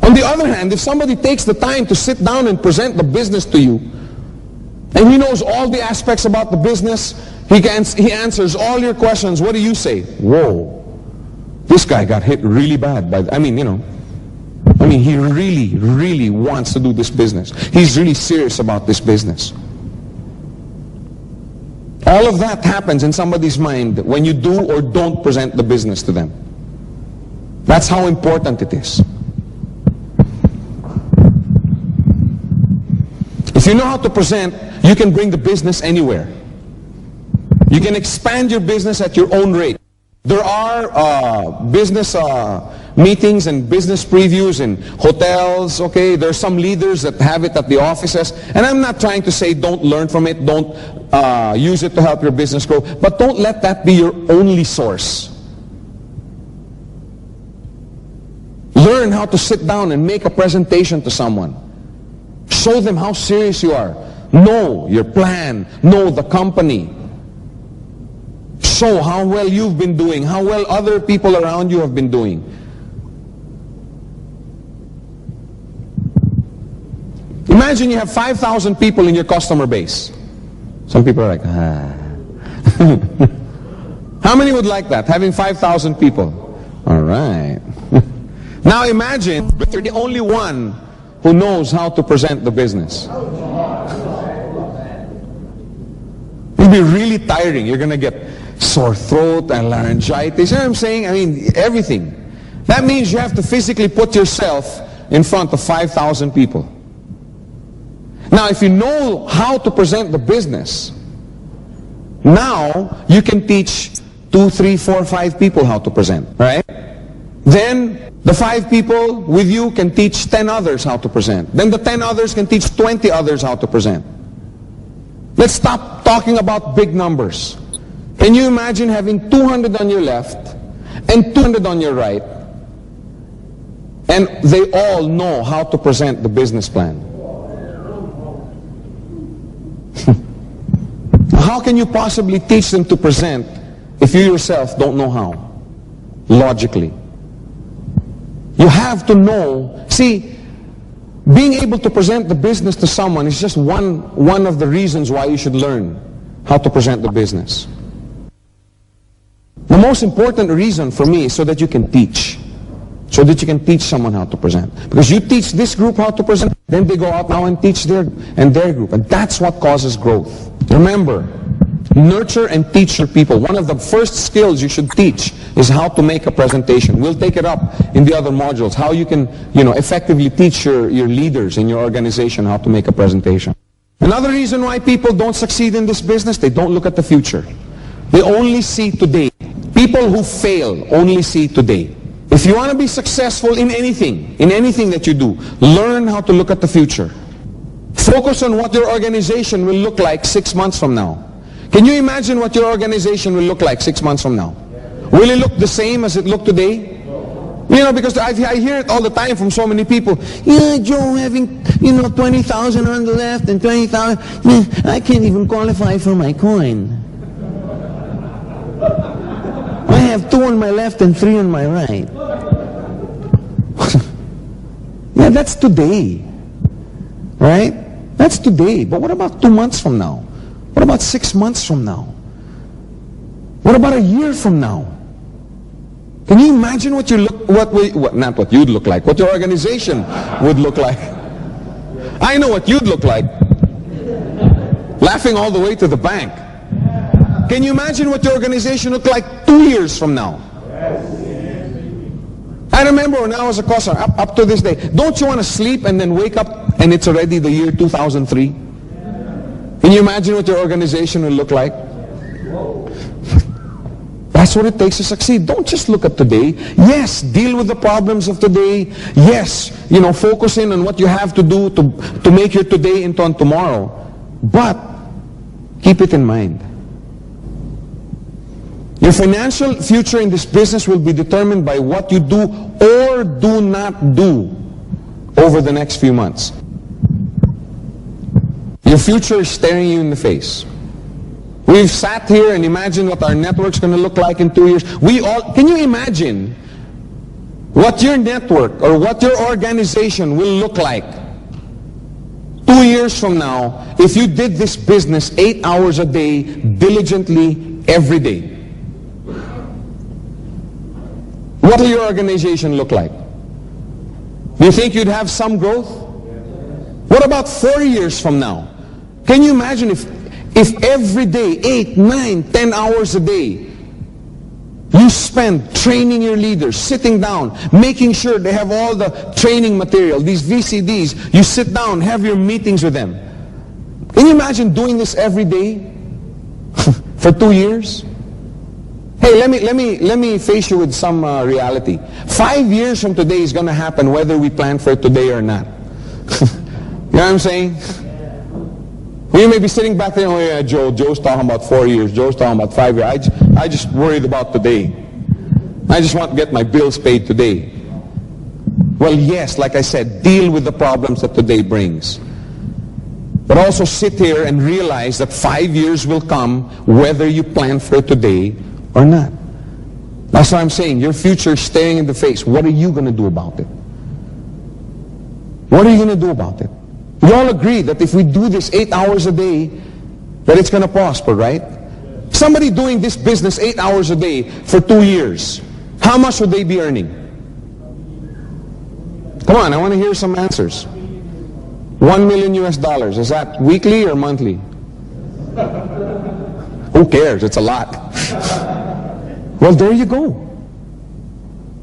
On the other hand, if somebody takes the time to sit down and present the business to you, and he knows all the aspects about the business, he answers all your questions, what do you say? Whoa, this guy got hit really bad by, he really wants to do this business. He's really serious about this business. All of that happens in somebody's mind when you do or don't present the business to them. That's how important it is. If you know how to present, you can bring the business anywhere. You can expand your business at your own rate. There are business meetings and business previews in hotels, okay? There are some leaders that have it at the offices. And I'm not trying to say don't learn from it, don't use it to help your business grow, but don't let that be your only source. Learn how to sit down and make a presentation to someone. Show them how serious you are. Know your plan. Know the company. show how well you've been doing, how well other people around you have been doing. Imagine you have 5,000 people in your customer base. Some people are like, How many would like that, having 5,000 people? All right. Now imagine you're the only one who knows how to present the business. It'll be really tiring. You're going to get sore throat and laryngitis. You know what I'm saying? I mean, everything. That means you have to physically put yourself in front of 5,000 people. Now, if you know how to present the business, now you can teach 2, 3, 4, 5 people how to present, right? Then the 5 people with you can teach 10 others how to present. Then the 10 others can teach 20 others how to present. Let's stop talking about big numbers. Can you imagine having 200 on your left and 200 on your right, and they all know how to present the business plan? How can you possibly teach them to present if you yourself don't know how? Logically. You have to know. See, being able to present the business to someone is just one of the reasons why you should learn how to present the business. The most important reason for me is so that you can teach. So that you can teach someone how to present. Because you teach this group how to present, then they go out now and teach their group. And that's what causes growth. Remember, nurture and teach your people. One of the first skills you should teach is how to make a presentation. We'll take it up in the other modules. How you can, effectively teach your leaders in your organization how to make a presentation. Another reason why people don't succeed in this business, they don't look at the future. They only see today. People who fail only see today. If you want to be successful in anything that you do, learn how to look at the future. Focus on what your organization will look like 6 months from now. Can you imagine what your organization will look like 6 months from now? Will it look the same as it looked today? Because I hear it all the time from so many people. Yeah, Joe, having, 20,000 on the left and 20,000, I can't even qualify for my coin. I have 2 on my left and 3 on my right. Yeah, that's today. Right? That's today. But what about 2 months from now? What about 6 months from now? What about a year from now? Can you imagine what you look, not what you'd look like, what your organization would look like? I know what you'd look like. Laughing all the way to the bank. Can you imagine what your organization looked like 2 years from now? I remember when I was a customer, up to this day, don't you want to sleep and then wake up and it's already the year 2003? Can you imagine what your organization will look like? That's what it takes to succeed. Don't just look at today. Yes, deal with the problems of today. Yes, focus in on what you have to do to make your today into on tomorrow. But keep it in mind. Your financial future in this business will be determined by what you do or do not do over the next few months. Your future is staring you in the face. We've sat here and imagined what our network's going to look like in 2 years. Can you imagine what your network or what your organization will look like 2 years from now if you did this business 8 hours a day, diligently, every day? What will your organization look like? Do you think you'd have some growth? What about 4 years from now? Can you imagine if every day, 8, 9, 10 hours a day, you spend training your leaders, sitting down, making sure they have all the training material, these VCDs, you sit down, have your meetings with them. Can you imagine doing this every day for 2 years? Hey, let me face you with some reality. 5 years from today is going to happen whether we plan for it today or not. You know what I'm saying? You may be sitting back there, oh yeah, Joe's talking about 4 years, Joe's talking about 5 years. I just worried about today. I just want to get my bills paid today. Well, yes, like I said, deal with the problems that today brings. But also sit here and realize that 5 years will come whether you plan for it today or not. That's what I'm saying. Your future is staring in the face. What are you going to do about it? What are you going to do about it? We all agree that if we do this 8 hours a day, that it's going to prosper, right? Somebody doing this business 8 hours a day for 2 years, how much would they be earning? Come on, I want to hear some answers. 1 million US dollars. Is that weekly or monthly? Who cares? It's a lot. Well, there you go.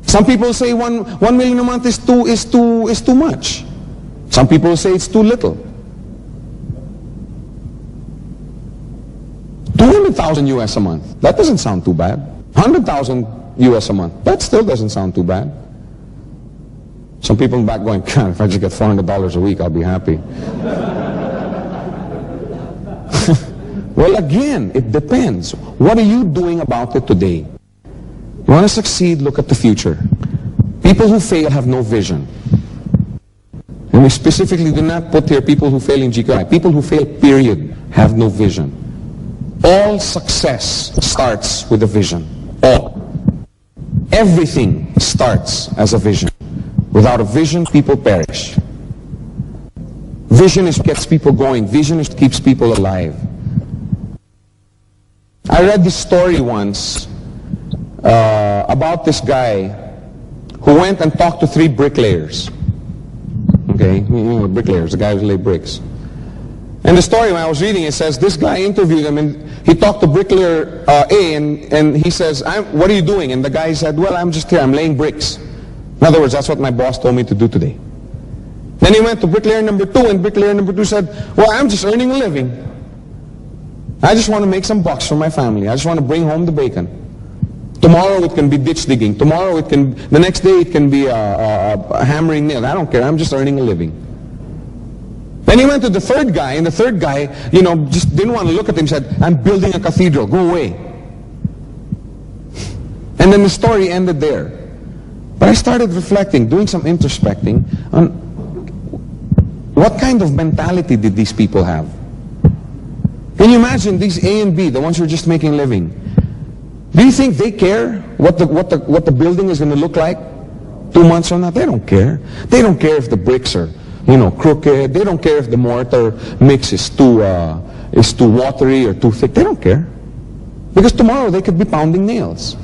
Some people say 1 million a month is too much. Some people say it's too little. 200,000 US a month. That doesn't sound too bad. 100,000 US a month. That still doesn't sound too bad. Some people in the back going, God, if I just get $400 a week, I'll be happy. Well, again, it depends. What are you doing about it today? You want to succeed, look at the future. People who fail have no vision. And we specifically do not put here people who fail in GQI. People who fail, period, have no vision. All success starts with a vision. All. Everything starts as a vision. Without a vision, people perish. Vision is what gets people going. Vision is what keeps people alive. I read this story once about this guy who went and talked to 3 bricklayers. Okay, bricklayers, the guys who lay bricks. And the story, when I was reading, it says this guy interviewed him, and he talked to bricklayer A, and he says, what are you doing? And the guy said, well, I'm just here, I'm laying bricks. In other words, that's what my boss told me to do today. Then he went to bricklayer number 2, and bricklayer number 2 said, well, I'm just earning a living. I just want to make some bucks for my family. I just want to bring home the bacon. Tomorrow it can be ditch digging. Tomorrow it can, the next day it can be a hammering nail. I don't care, I'm just earning a living. Then he went to the 3rd guy, and the 3rd guy, just didn't want to look at him, said, I'm building a cathedral, go away. And then the story ended there. But I started reflecting, doing some introspecting on what kind of mentality did these people have? Can you imagine these A and B, the ones who are just making a living? Do you think they care what the building is going to look like 2 months from now? They don't care. They don't care if the bricks are crooked. They don't care if the mortar mix is too watery or too thick. They don't care. Because tomorrow they could be pounding nails.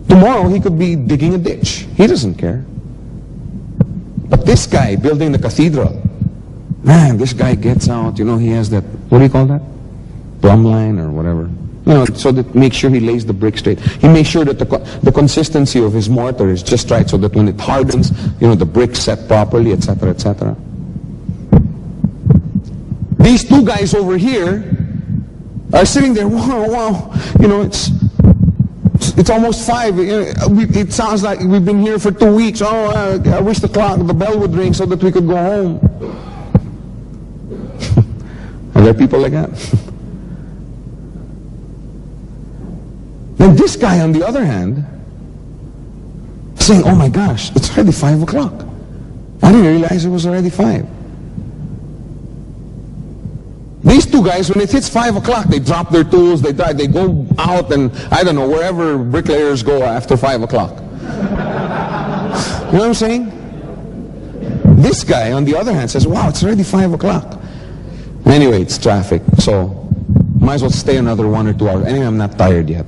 Tomorrow he could be digging a ditch. He doesn't care. But this guy building the cathedral, man, this guy gets out, he has that, what do you call that? Plumb line or whatever. So that make sure he lays the brick straight. He makes sure that the consistency of his mortar is just right so that when it hardens, the brick's set properly, etc., etc. These 2 guys over here are sitting there, wow, it's almost 5. It sounds like we've been here for 2 weeks. Oh, I wish the bell would ring so that we could go home. Are there people like that? Then this guy, on the other hand, saying, oh my gosh, it's already 5 o'clock. I didn't realize it was already 5. These 2 guys, when it hits 5 o'clock, they drop their tools, they go out, and I don't know, wherever bricklayers go after 5 o'clock. You know what I'm saying? This guy, on the other hand, says, wow, it's already 5 o'clock. Anyway, it's traffic, so might as well stay another 1 or 2 hours. Anyway, I'm not tired yet.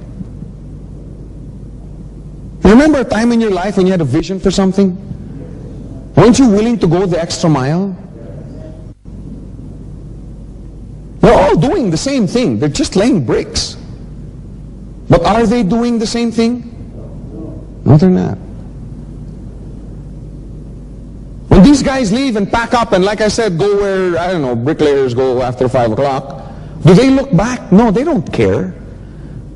Remember a time in your life when you had a vision for something? Weren't you willing to go the extra mile? They're all doing the same thing. They're just laying bricks. But are they doing the same thing? No, they're not. When these guys leave and pack up and, like I said, go where, I don't know, bricklayers go after 5 o'clock, do they look back? No, they don't care.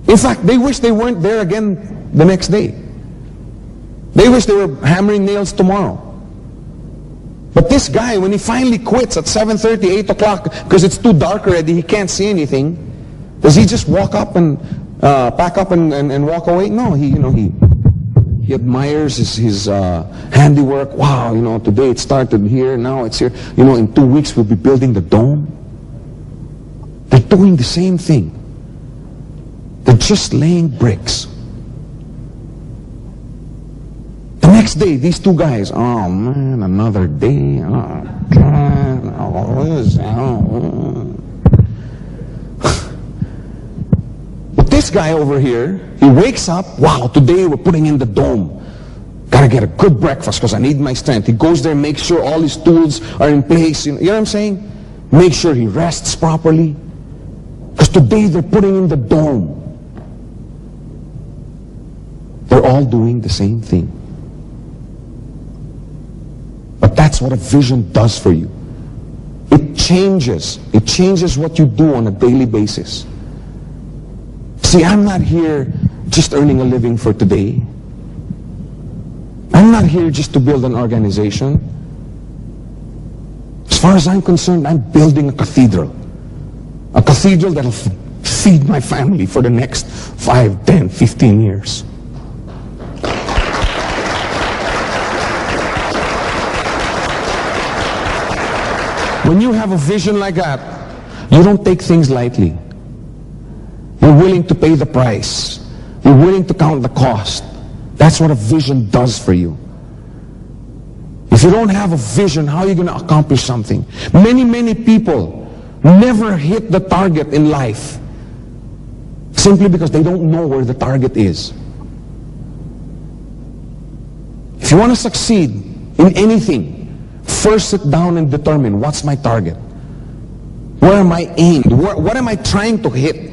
In fact, they wish they weren't there again the next day. They wish they were hammering nails tomorrow. But this guy, when he finally quits at 7:30, 8 o'clock, because it's too dark already, he can't see anything, does he just walk up and pack up and walk away? No, he admires his handiwork. Wow, today it started here, now it's here. In 2 weeks we'll be building the dome. doing the same thing. They're just laying bricks. The next day, these two guys, oh man, another day. Oh, God. But this guy over here, he wakes up, wow, today we're putting in the dome. Gotta get a good breakfast because I need my strength. He goes there, makes sure all his tools are in place. You know what I'm saying? Make sure he rests properly. Because today they're putting in the dome. They're all doing the same thing. But that's what a vision does for you. It changes. It changes what you do on a daily basis. See, I'm not here just earning a living for today. I'm not here just to build an organization. As far as I'm concerned, I'm building a cathedral. A cathedral that'll feed my family for the next 5, 10, 15 years. When you have a vision like that, you don't take things lightly. You're willing to pay the price. You're willing to count the cost. That's what a vision does for you. If you don't have a vision, how are you going to accomplish something? Many people never hit the target in life simply because they don't know where the target is. If you want to succeed in anything, first sit down and determine what's my target. Where am I aimed? What am I trying to hit?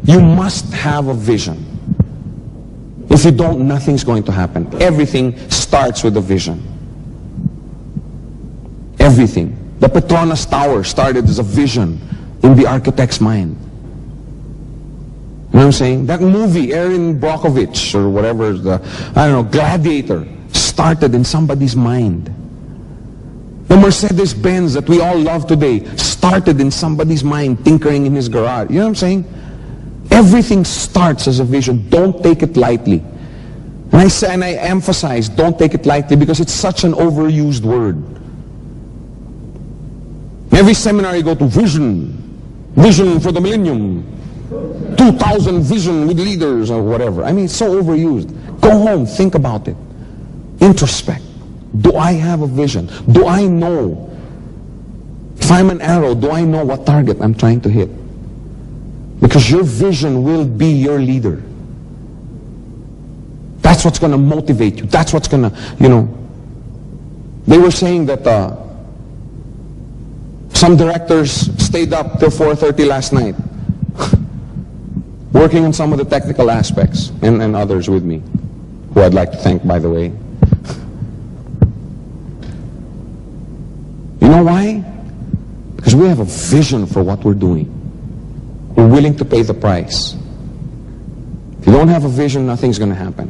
You must have a vision. If you don't, nothing's going to happen. Everything starts with a vision. Everything. The Petronas Tower started as a vision in the architect's mind. You know what I'm saying? That movie, Erin Brockovich, or whatever, Gladiator, started in somebody's mind. The Mercedes-Benz that we all love today started in somebody's mind, tinkering in his garage. You know what I'm saying? Everything starts as a vision. Don't take it lightly. And I say, and I emphasize, don't take it lightly because it's such an overused word. Every seminar you go to, vision for the millennium, 2000 vision with leaders or whatever. I mean, it's so overused. Go home, think about it. Introspect. Do I have a vision? Do I know? If I'm an arrow, do I know what target I'm trying to hit? Because your vision will be your leader. That's what's going to motivate you. That's what's going to, They were saying that some directors stayed up till 4:30 last night working on some of the technical aspects, and others with me, who I'd like to thank, by the way. You know why? Because we have a vision for what we're doing. We're willing to pay the price. If you don't have a vision, nothing's going to happen.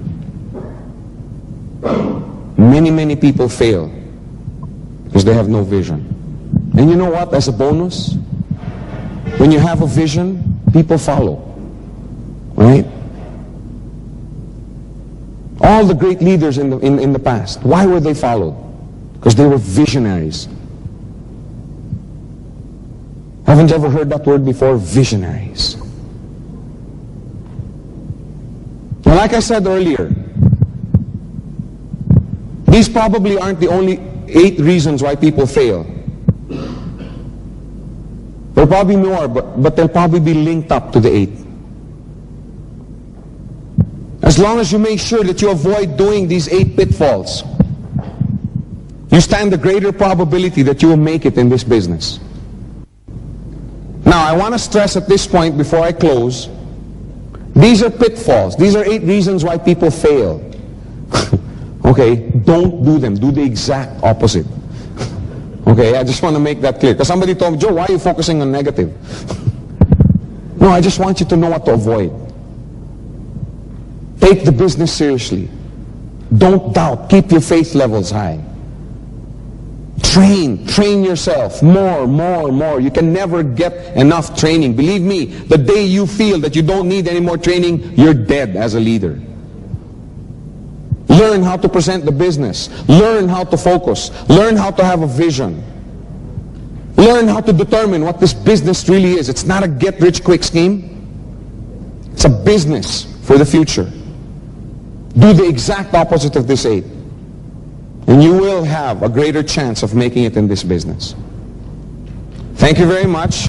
Many people fail because they have no vision. And you know what? As a bonus, when you have a vision, people follow. Right? All the great leaders in the past, why were they followed? Because they were visionaries. Haven't you ever heard that word before? Visionaries. Now, like I said earlier, these probably aren't the only 8 reasons why people fail. There are probably more, but they'll probably be linked up to the 8. As long as you make sure that you avoid doing these 8 pitfalls, you stand a greater probability that you will make it in this business. Now, I want to stress at this point before I close, these are pitfalls. These are 8 reasons why people fail. Okay, don't do them. Do the exact opposite. Okay, I just want to make that clear. Because somebody told me, Joe, why are you focusing on negative? No, I just want you to know what to avoid. Take the business seriously. Don't doubt. Keep your faith levels high. Train yourself more. You can never get enough training. Believe me, the day you feel that you don't need any more training, you're dead as a leader. Learn how to present the business. Learn how to focus. Learn how to have a vision. Learn how to determine what this business really is. It's not a get-rich-quick scheme. It's a business for the future. Do the exact opposite of this 8. And you will have a greater chance of making it in this business. Thank you very much.